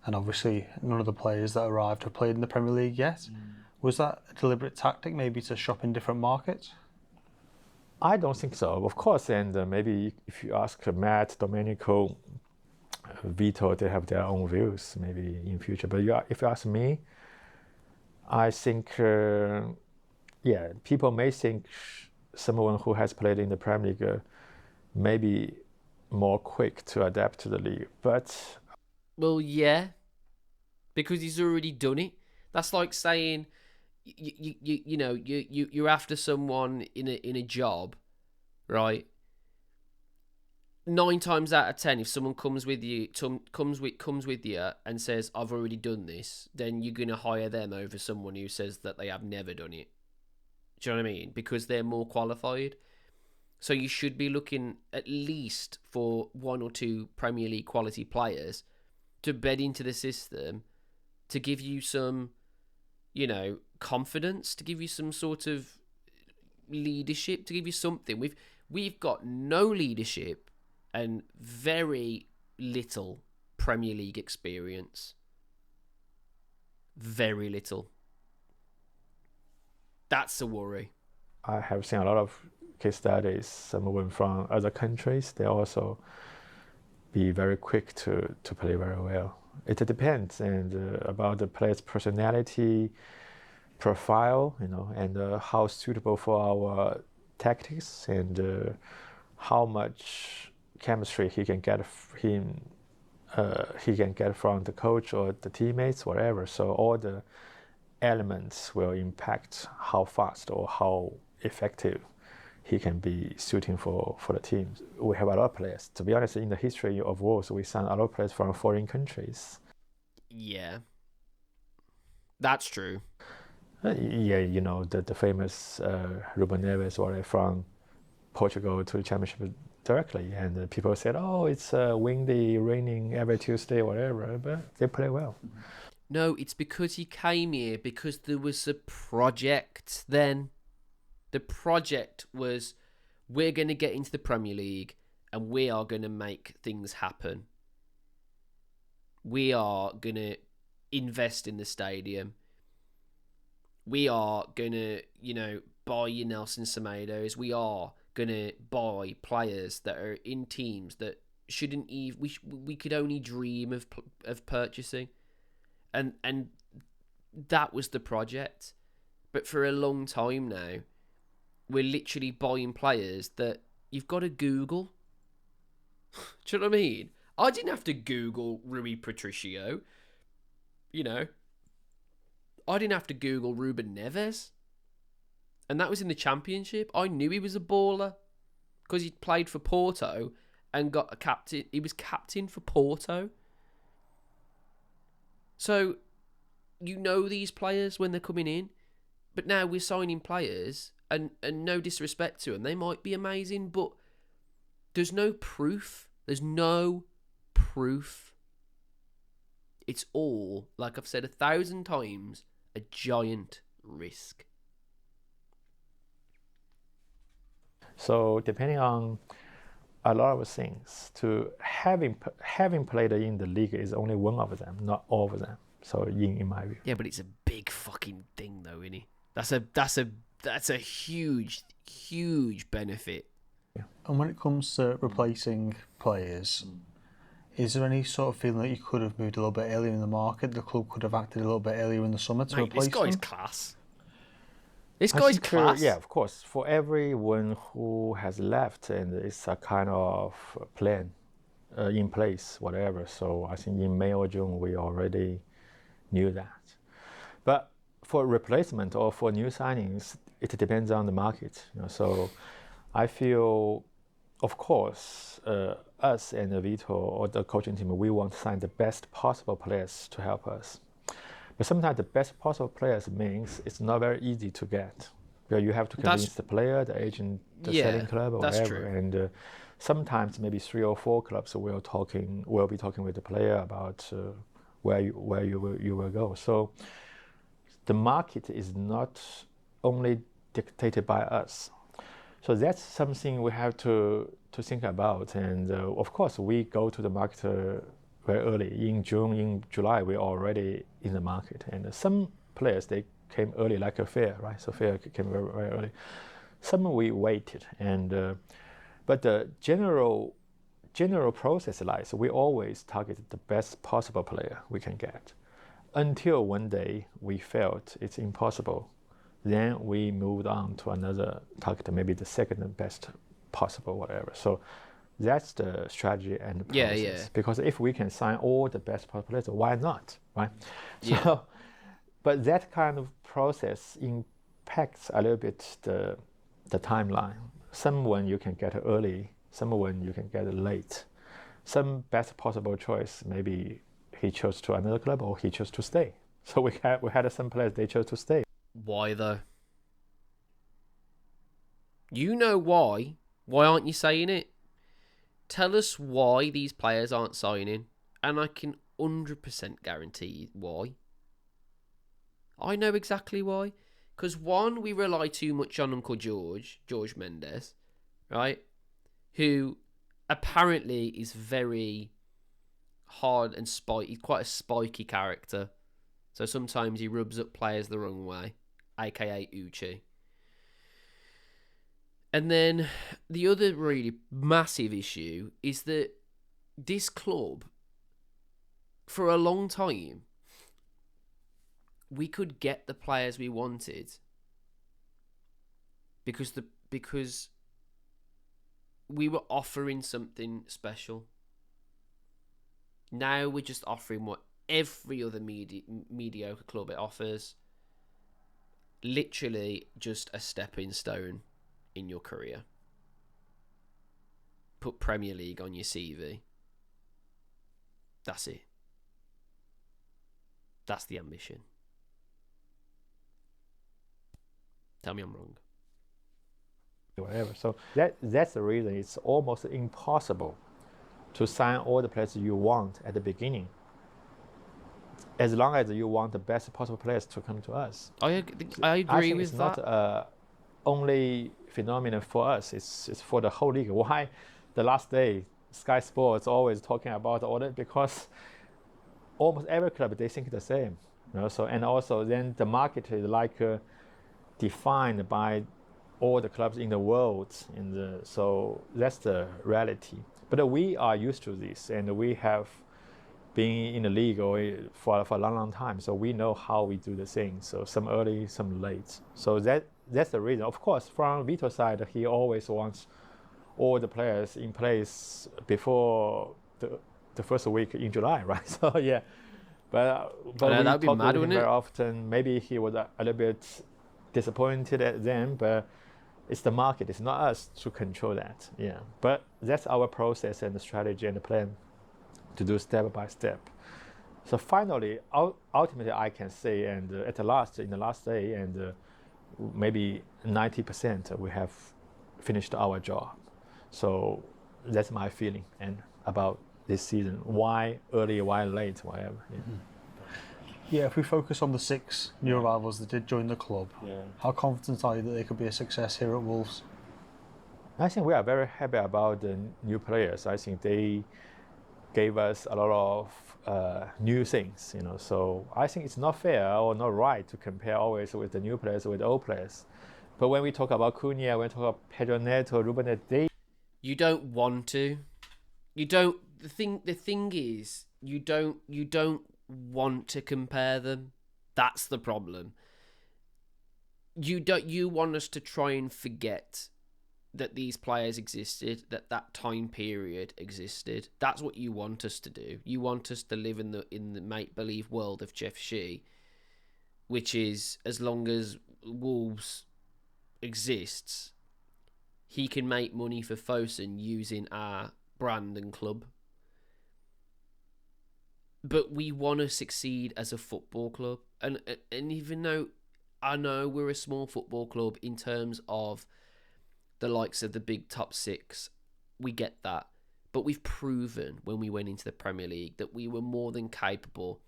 and obviously none of the players that arrived have played in the Premier League yet. Was that a deliberate tactic, maybe to shop in different markets? I don't think so. Of course, and maybe if you ask Matt, Domenico, Vito, they have their own views maybe in future. But if you ask me, I think, people may think someone who has played in the Premier League maybe more quick to adapt to the league. But Well, yeah, because he's already done it. That's like saying you're after someone in a job, right? 9 times out of 10, if someone comes with you and says, "I've already done this," then you're gonna hire them over someone who says that they have never done it. Do you know what I mean? Because they're more qualified. So you should be looking at least for 1 or 2 Premier League quality players to bed into the system, to give you some, confidence, to give you some sort of leadership, to give you something. We've got no leadership and very little Premier League experience. Very little. That's a worry. I have seen a lot of case studies, some of them from other countries. They also be very quick to play very well. It depends and about the player's personality, profile, and how suitable for our tactics and how much chemistry he can get from the coach or the teammates, whatever. So all the elements will impact how fast or how effective he can be suiting for the team. We have a lot of players. To be honest, in the history of Wolves, we signed a lot of players from foreign countries. Yeah. That's true. The famous Ruben Neves were from Portugal to the championship directly, and people said, "Oh, it's windy, raining every Tuesday, whatever." But they play well. No, it's because he came here because there was a project then. The project was, we're going to get into the Premier League and we are going to make things happen. We are going to invest in the stadium. We are going to, buy your Nelson Semedos. We are going to buy players that are in teams that shouldn't even, we could only dream of purchasing. And that was the project. But for a long time now, we're literally buying players that you've got to Google. Do you know what I mean? I didn't have to Google Rui Patricio. I didn't have to Google Ruben Neves. And that was in the Championship. I knew he was a baller because he played for Porto and got a captain. He was captain for Porto. So, you know these players when they're coming in. But now we're signing players, and no disrespect to them, they might be amazing, but there's no proof. There's no proof. It's all, like I've said 1,000 times, a giant risk. So depending on a lot of things, to having played in the league is only one of them, not all of them. So in my view. Yeah, but it's a big fucking thing, though, isn't it? That's a huge benefit. Yeah. And when it comes to replacing players, is there any sort of feeling that you could have moved a little bit earlier in the market? The club could have acted a little bit earlier in the summer to replace them? This guy's class. This guy's class. Yeah, of course. For everyone who has left, and it's a kind of plan in place, whatever. So I think in May or June we already knew that. But for replacement or for new signings, it depends on the market. So I feel, of course, us and Vito or the coaching team, we want to sign the best possible players to help us. But sometimes the best possible players means it's not very easy to get. You have to convince the player, the agent, the selling club, or whatever. True. And sometimes maybe 3 or 4 clubs will be talking with the player about where you will go. So the market is not only dictated by us. So that's something we have to think about. And of course, we go to the market very early. In June, in July, we're already in the market. And some players, they came early, like a Fair, right? So Fair came very, very early. Some we waited. And but the general process lies, we always target the best possible player we can get. Until one day we felt it's impossible. Then we moved on to another target, maybe the second best possible, whatever. So that's the strategy and the process. Yeah. Because if we can sign all the best possible players, why not, right? Yeah. So, but that kind of process impacts a little bit the timeline. Someone you can get early, someone you can get late. Some best possible choice, maybe he chose to another club or he chose to stay. So we had some players, they chose to stay. Why though? You know why. Why aren't you saying it? Tell us why these players aren't signing, and I can 100% guarantee why. I know exactly why. Because one, we rely too much on Uncle George Mendes, right? Who apparently is very hard and spiky. He's quite a spiky character. So sometimes he rubs up players the wrong way, aka Uchi. And then the other really massive issue is that this club, for a long time, we could get the players we wanted because we were offering something special. Now we're just offering what every other mediocre club it offers. Literally just a stepping stone in your career. Put Premier League on your CV. That's it. That's the ambition. Tell me I'm wrong. Whatever. So that's the reason it's almost impossible to sign all the players you want at the beginning. As long as you want the best possible players to come to us. I agree with that. It's not only phenomenon for us. It's for the whole league. Why the last day Sky Sports always talking about all that? Because almost every club they think the same. So and also then the market is like defined by all the clubs in the world. So that's the reality. But we are used to this, and we have been in the league for a long time. So we know how we do the things. So some early, some late. So that's the reason. Of course, from Vito's side, he always wants all the players in place before the first week in July, right? So yeah. but we that'd be talk mad, with him wouldn't very it? often. Maybe he was a little bit disappointed at them, but it's the market. It's not us to control that. Yeah, but that's our process and the strategy and the plan to do step by step. So finally, ultimately, I can say, and in the last day, and maybe 90% we have finished our job. So that's my feeling and about this season. Why early, why late, whatever. Yeah. Yeah, if we focus on the 6 new Yeah. arrivals that did join the club, Yeah. how confident are you that they could be a success here at Wolves? I think we are very happy about the new players. I think they gave us a lot of new things, So I think it's not fair or not right to compare always with the new players with the old players. But when we talk about Cunha, when we talk about Pedro Neto, Ruben, You don't want to. You don't. The thing is, you don't want to compare them. That's the problem. You want us to try and forget that these players existed, that time period existed. That's what you want us to do. You want us to live in the make believe world of Jeff Shi, which is, as long as Wolves exists, he can make money for Fosun using our brand and club. But we want to succeed as a football club, and even though I know we're a small football club in terms of the likes of the big top 6, we get that. But we've proven when we went into the Premier League that we were more than capable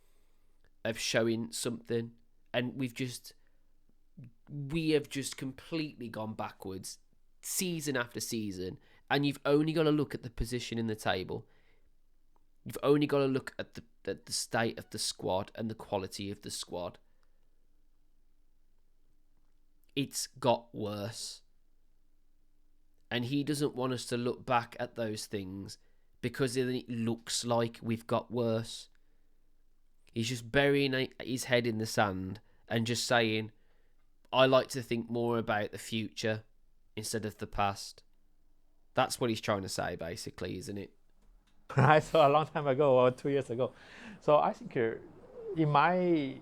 of showing something, and we have just completely gone backwards season after season. And you've only got to look at the position in the table. You've only got to look at the state of the squad and the quality of the squad. It's got worse. And he doesn't want us to look back at those things because then it looks like we've got worse. He's just burying his head in the sand and just saying, I like to think more about the future instead of the past. That's what he's trying to say, basically, isn't it? I saw a long time ago or 2 years ago. So I think in my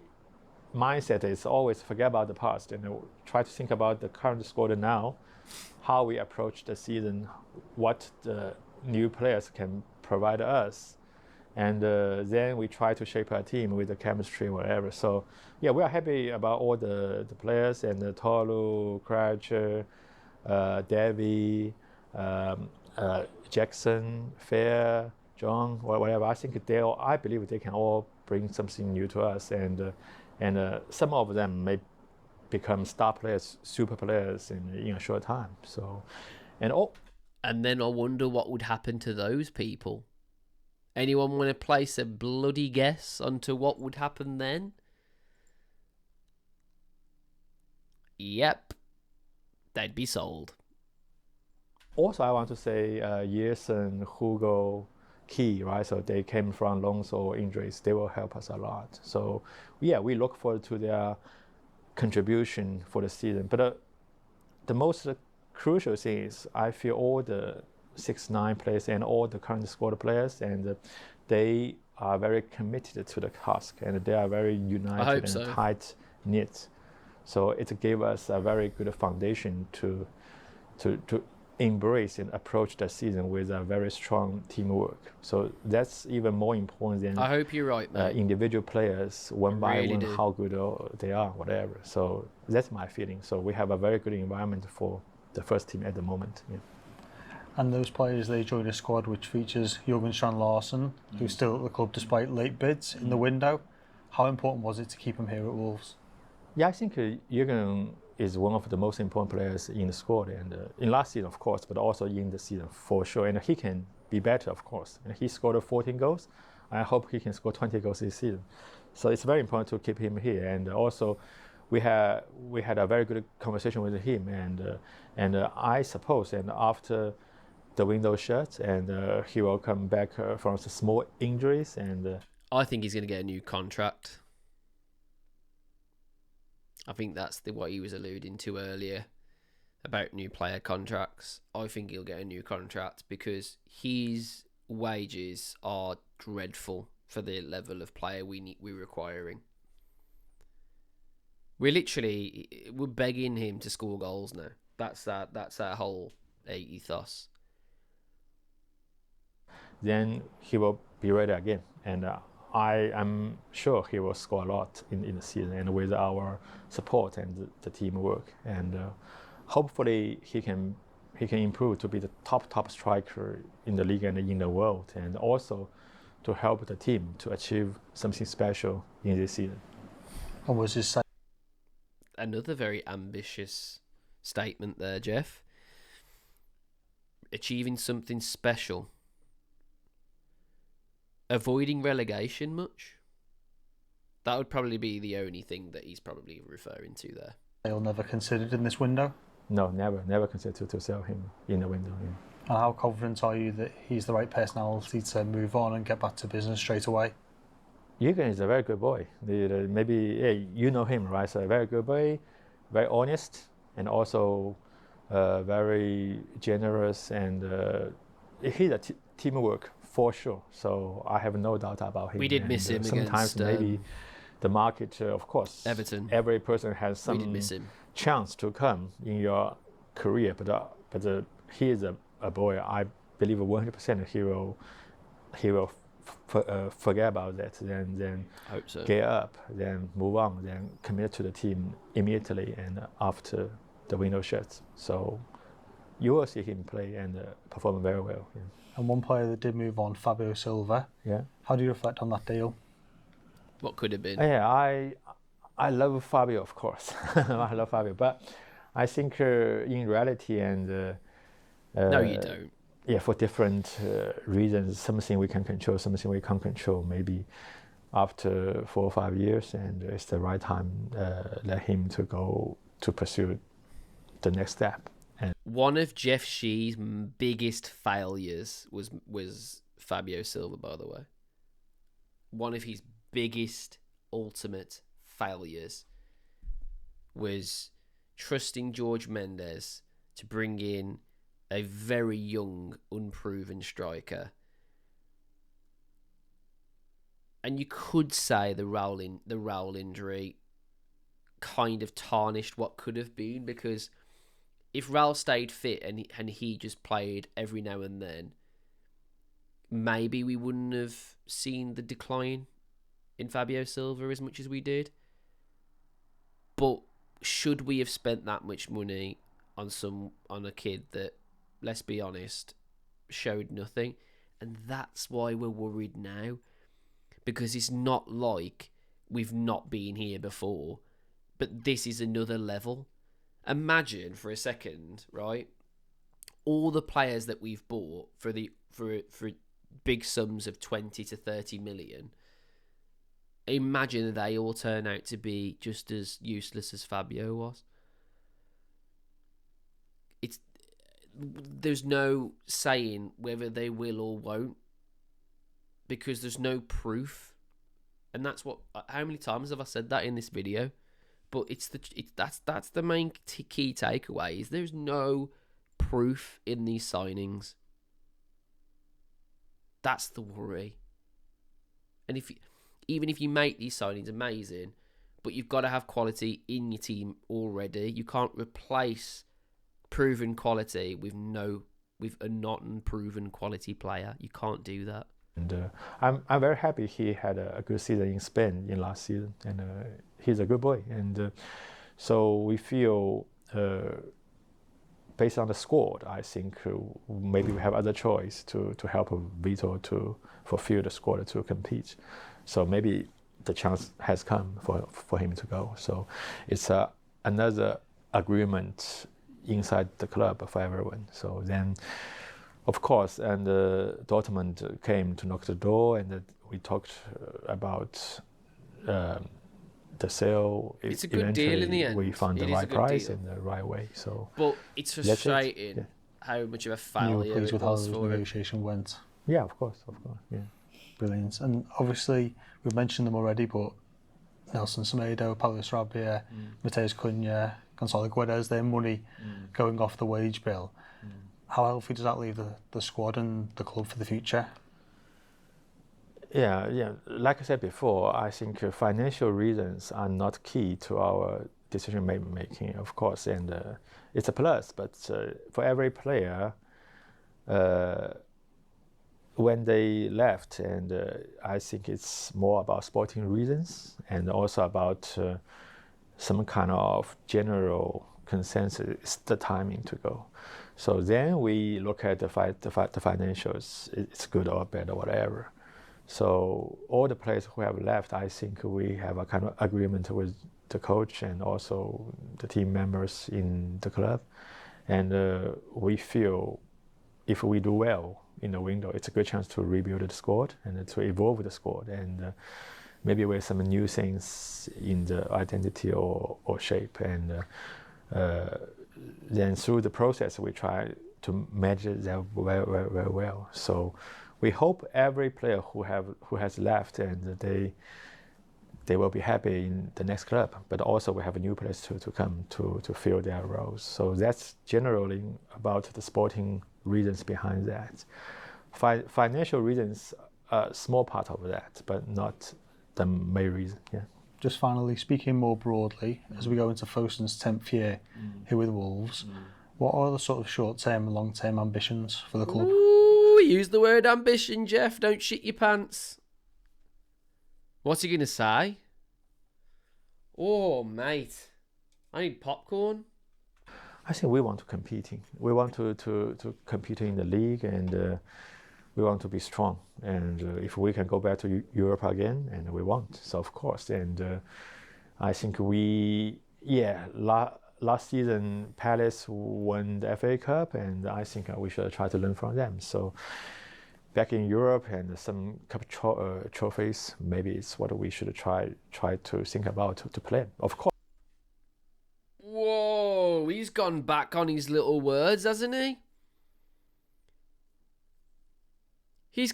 mindset is always forget about the past and try to think about the current squad now, how we approach the season, what the new players can provide us, and then we try to shape our team with the chemistry, whatever. So yeah, we are happy about all the players and the Tolu, Croucher, Davy, Jackson, Fair, John, whatever. I think I believe they can all bring something new to us, and some of them may become star players, super players in a short time. So, and then I wonder what would happen to those people. Anyone want to place a bloody guess onto what would happen then? Yep, they'd be sold. Also, I want to say Yerson, Hugo, Key, right? So they came from loans or injuries. They will help us a lot. So yeah, we look forward to their contribution for the season. But the most crucial thing is I feel all the 6-9 players and all the current squad players, and they are very committed to the task, and they are very united and tight knit. So it gave us a very good foundation to embrace and approach the season with a very strong teamwork. So that's even more important than I hope you're right, mate. Individual players one by one, do. how good they are, whatever. So that's my feeling. So we have a very good environment for the first team at the moment. Yeah. And those players, they join a squad which features Jürgen Strand Larsen, who's still at the club despite late bids in the window. How important was it to keep him here at Wolves? Yeah, I think Jürgen is one of the most important players in the squad, and in last season, of course, but also in the season for sure. And he can be better, of course. And he scored 14 goals. I hope he can score 20 goals this season. So it's very important to keep him here. And also, we had a very good conversation with him, and I suppose, and after the window shut, and he will come back from some small injuries, and I think he's going to get a new contract. I think that's what he was alluding to earlier about new player contracts. I think he'll get a new contract because his wages are dreadful for the level of player we're requiring. We're begging him to score goals now. That's our whole ethos. Then he will be ready again, and I am sure he will score a lot in the season, and with our support and the teamwork, and hopefully he can improve to be the top striker in the league and in the world, and also to help the team to achieve something special in this season. And was his Another very ambitious statement there, Jeff. Achieving something special. Avoiding relegation much? That would probably be the only thing that he's probably referring to there. sale never considered in this window? No, never consider to sell him in the window. Yeah. And how confident are you that he's the right personality to move on and get back to business straight away? Jürgen is a very good boy. Maybe you know him, right? So a very good boy, very honest, and also very generous, and he's a teamwork for sure. So I have no doubt about him. We did miss him sometimes against maybe the market, of course. Everton. Every person has We did some miss him. chance to come in your career, but he is a boy. I believe 100% he will forget about that, then Hope so. get up, then move on, then commit to the team immediately and after the window shuts. So you will see him play and perform very well. Yeah. And one player that did move on, Fabio Silva. Yeah. How do you reflect on that deal? What could have been? Yeah, I love Fabio, of course. I love Fabio, but I think in reality and No, you don't. Yeah, for different reasons, something we can control, something we can't control. Maybe after 4 or 5 years, and it's the right time, let him to go to pursue the next step. And One of Jeff Shi's biggest failures was Fabio Silva, by the way. One of his biggest, ultimate failures was trusting George Mendes to bring in a very young, unproven striker. And you could say the Raul injury kind of tarnished what could have been, because if Raul stayed fit and he just played every now and then, maybe we wouldn't have seen the decline in Fabio Silva as much as we did. But should we have spent that much money on a kid that, let's be honest, showed nothing? And that's why we're worried now, because it's not like we've not been here before, but this is another level. Imagine for a second, right, all the players that we've bought for big sums of 20 to 30 million. Imagine they all turn out to be just as useless as Fabio was. There's no saying whether they will or won't, because there's no proof, and that's what. How many times have I said that in this video? But that's the main key takeaway: is there's no proof in these signings. That's the worry. And even if you make these signings amazing, but you've got to have quality in your team already. You can't replace proven quality with a not unproven quality player. You can't do that. And I'm very happy he had a good season in Spain in last season, and he's a good boy. And so we feel, based on the squad, I think maybe we have other choice to help Vito to fulfill the squad to compete. So maybe the chance has come for him to go. So it's another agreement inside the club for everyone. So then, of course, and Dortmund came to knock the door, and we talked about the sale. It's a good deal in the end. We found the right price and the right way. So, but it's frustrating how much of a failure you were pleased with how the for negotiation went? Yeah, of course, yeah. Brilliant. And obviously, we've mentioned them already, but Nelson Semedo, Pablo Sarabia, Mateus Cunha, Gonzalo Guedes, their money going off the wage bill. How healthy does that leave the squad and the club for the future? Yeah. Like I said before, I think financial reasons are not key to our decision making, of course, and it's a plus. But for every player, when they left, and I think it's more about sporting reasons and also about some kind of general consensus. It's the timing to go. So then we look at the financials. It's good or bad or whatever. So all the players who have left, I think we have a kind of agreement with the coach and also the team members in the club, and we feel if we do well in the window, it's a good chance to rebuild the squad and to evolve the squad, and maybe with some new things in the identity or shape, and then through the process we try to measure that very well. So we hope every player who has left, and they will be happy in the next club, but also we have new players to come to fill their roles. So that's generally about the sporting reasons behind that. Financial reasons are a small part of that, but not the main reason. Yeah. Just finally, speaking more broadly, as we go into Fosun's 10th year here with Wolves, what are the sort of short-term and long-term ambitions for the club? Ooh, use the word ambition, Jeff. Don't shit your pants. What's he going to say? Oh, mate. I need popcorn. I think we want to competing. We want to compete in the league, and we want to be strong. And if we can go back to Europe again, and we want, so of course. And I think last season Palace won the FA Cup, and I think we should try to learn from them. So back in Europe and some cup trophies, maybe it's what we should try to think about to play. Of course. Whoa, he's gone back on his little words, hasn't he? He has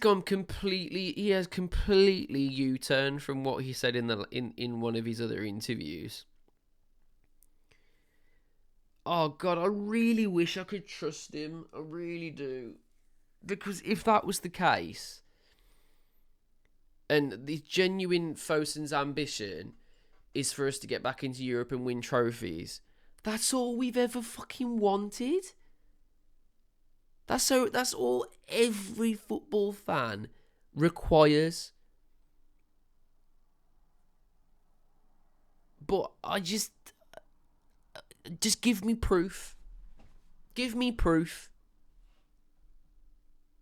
completely U-turned from what he said in one of his other interviews. Oh God, I really wish I could trust him. I really do. Because if that was the case, and the genuine Fosun's ambition is for us to get back into Europe and win trophies, that's all we've ever fucking wanted. That's all every football fan requires. But I just give me proof. Give me proof.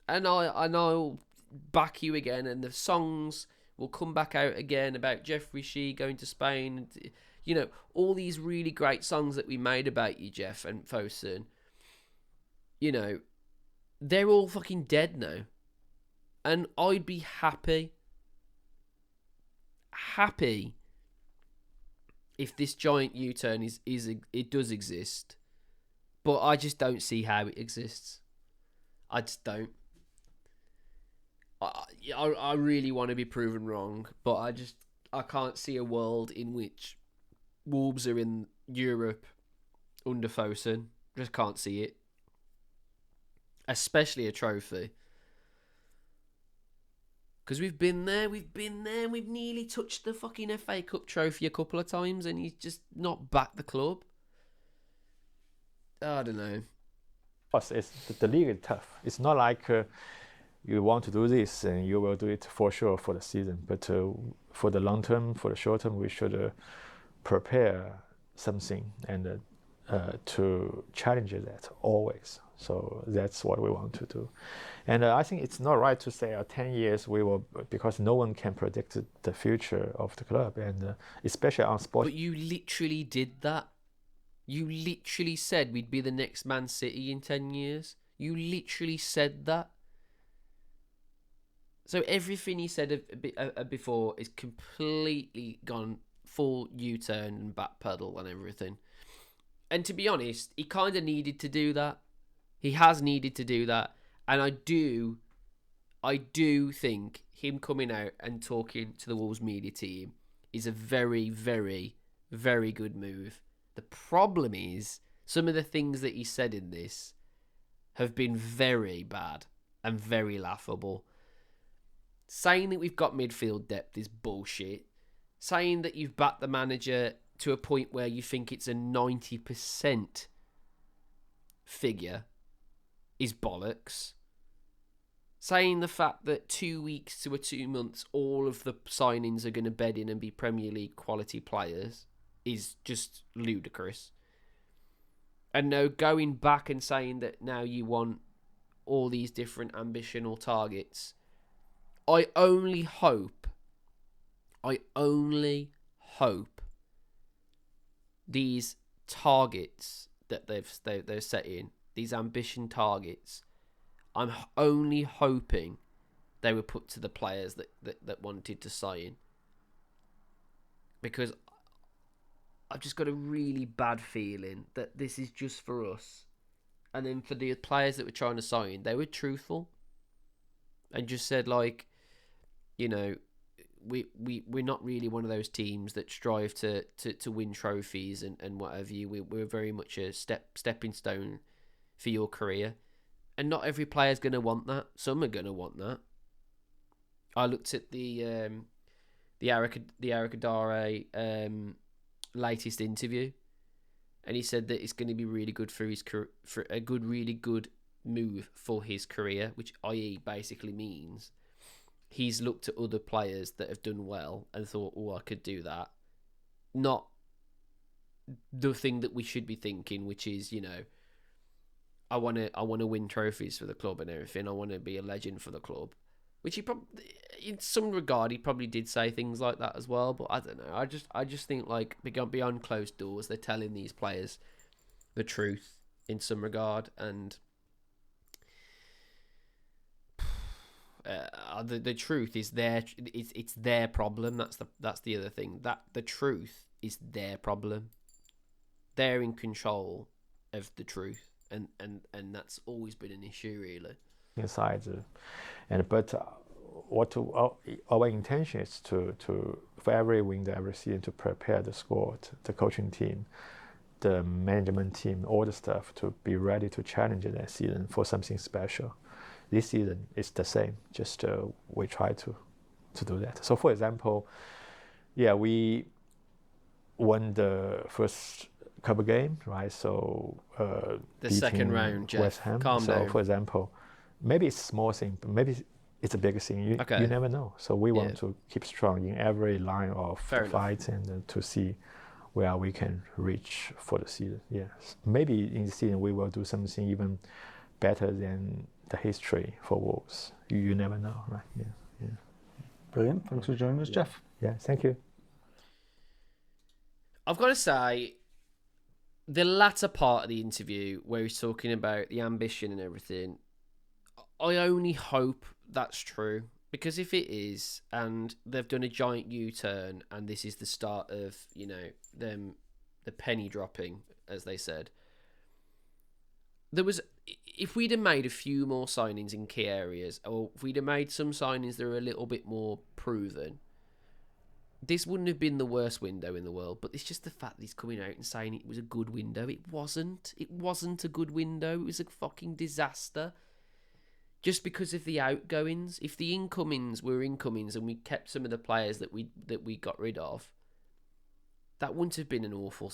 And I'll back you again, and the songs will come back out again about Jeff Shi going to Spain. You know, all these really great songs that we made about you, Jeff and Fosun. You know, they're all fucking dead now. And I'd be happy if this giant U-turn it does exist. But I just don't see how it exists. I just don't. I really want to be proven wrong, but I can't see a world in which Wolves are in Europe under Fosun. Just can't see it. Especially a trophy. Because we've been there, we've nearly touched the fucking FA Cup trophy a couple of times, and he's just not backed the club. I don't know. Plus, the league is tough. It's not like you want to do this and you will do it for sure for the season. But for the long term, for the short term, we should prepare something and to challenge that always. So that's what we want to do. And I think it's not right to say 10 years we will, because no one can predict the future of the club, and especially on sports. But you literally did that. You literally said we'd be the next Man City in 10 years. You literally said that. So everything he said before is completely gone full U-turn and backpedal and everything. And to be honest, he kind of needed to do that. He has needed to do that. And I do think him coming out and talking to the Wolves media team is a very, very, very good move. The problem is, some of the things that he said in this have been very bad and very laughable. Saying that we've got midfield depth is bullshit. Saying that you've backed the manager to a point where you think it's a 90% figure is bollocks. Saying the fact that 2 weeks to 2 months, all of the signings are going to bed in and be Premier League quality players is just ludicrous. And now going back and saying that now you want all these different ambitional targets, I only hope these targets that they're set in, these ambition targets, I'm only hoping they were put to the players that wanted to sign. Because I've just got a really bad feeling that this is just for us. And then for the players that were trying to sign, they were truthful. And just said, like, you know, we're not really one of those teams that strive to win trophies and what have you. We're very much a stepping stone for your career. And not every player's going to want that. Some are going to want that. I looked at the Arakadare latest interview, and he said that it's going to be really good for his career, for a really good move for his career, which i.e. basically means he's looked at other players that have done well and thought, oh, I could do that. Not the thing that we should be thinking, which is, you know, I want to win trophies for the club and everything. I want to be a legend for the club, which he probably, in some regard, he probably did say things like that as well. But I don't know. I just think, like, beyond closed doors, they're telling these players the truth in some regard, and the truth is it's their problem. That's the other thing. That the truth is their problem. They're in control of the truth. And that's always been an issue, really. Inside, our intention is to for every window, every season, to prepare the squad, the coaching team, the management team, all the stuff to be ready to challenge that season for something special. This season is the same. Just we try to do that. So, for example, we won the first Cup game, right? So the second round, Jeff. West Ham. Calm down. For example, maybe it's a small thing, but maybe it's a bigger thing. You never know. So we want to keep strong in every line of the fight, and to see where we can reach for the season. Yes, maybe in the season we will do something even better than the history for Wolves. You never know, right? Yeah. Brilliant. Thanks for joining us, Jeff. Yeah, thank you. I've got to say, the latter part of the interview where he's talking about the ambition and everything, I only hope that's true, because if it is, and they've done a giant U-turn, and this is the start of, you know, them, the penny dropping, as they said, if we'd have made a few more signings in key areas, or if we'd have made some signings that are a little bit more proven, this wouldn't have been the worst window in the world. But it's just the fact that he's coming out and saying it was a good window. It wasn't. It wasn't a good window. It was a fucking disaster. Just because of the outgoings. If the incomings were incomings and we kept some of the players that we got rid of, that wouldn't have been an awful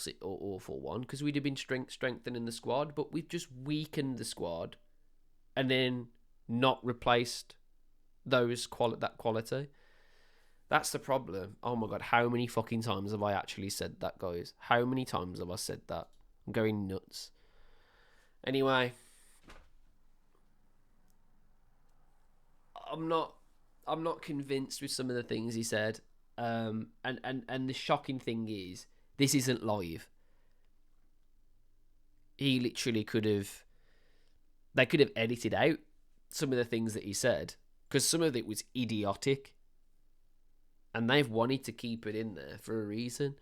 one, because we'd have been strengthening the squad. But we've just weakened the squad and then not replaced that quality. That's the problem. Oh my God, how many fucking times have I actually said that, guys? How many times have I said that? I'm going nuts. Anyway, I'm not convinced with some of the things he said. And the shocking thing is, this isn't live. He literally they could have edited out some of the things that he said, because some of it was idiotic. And they've wanted to keep it in there for a reason.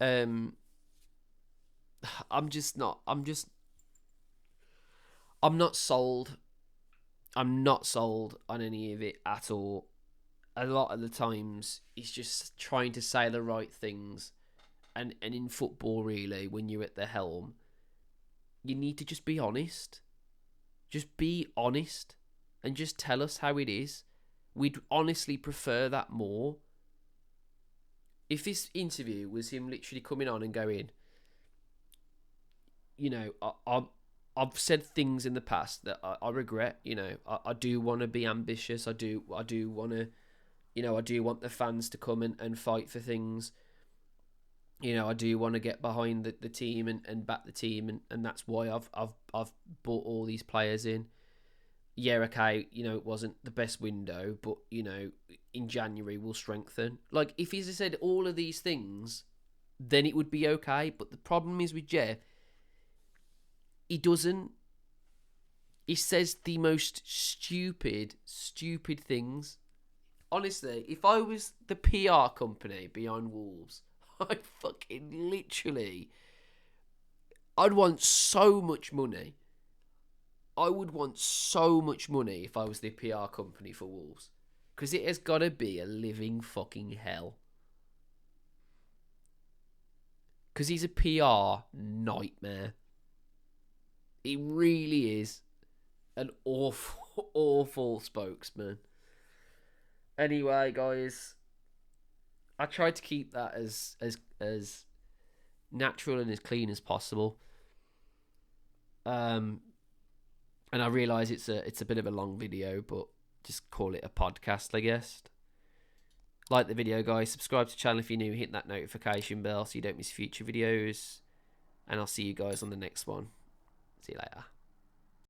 I'm not sold. I'm not sold on any of it at all. A lot of the times, he's just trying to say the right things. And in football, really, when you're at the helm, you need to just be honest. Just be honest. And just tell us how it is. we'd honestly prefer that more. If this interview was him literally coming on and going, you know, I've said things in the past that I regret. You know, I do want to be ambitious. I do want to, you know, I do want the fans to come and fight for things. You know, I do want to get behind the team and back the team, and that's why I've brought all these players in. Yeah, okay, you know, it wasn't the best window, but, you know, in January we'll strengthen. Like, if he's said all of these things, then it would be okay. But the problem is with Jeff, he doesn't. He says the most stupid things. Honestly, if I was the PR company behind Wolves, I'd fucking literally... I'd want so much money. I would want so much money if I was the PR company for Wolves. Because it has got to be a living fucking hell. Because he's a PR nightmare. He really is an awful, awful spokesman. Anyway, guys, I tried to keep that as natural and as clean as possible. And I realise it's a bit of a long video, but just call it a podcast, I guess. Like the video, guys. Subscribe to the channel if you're new. Hit that notification bell so you don't miss future videos. And I'll see you guys on the next one. See you later.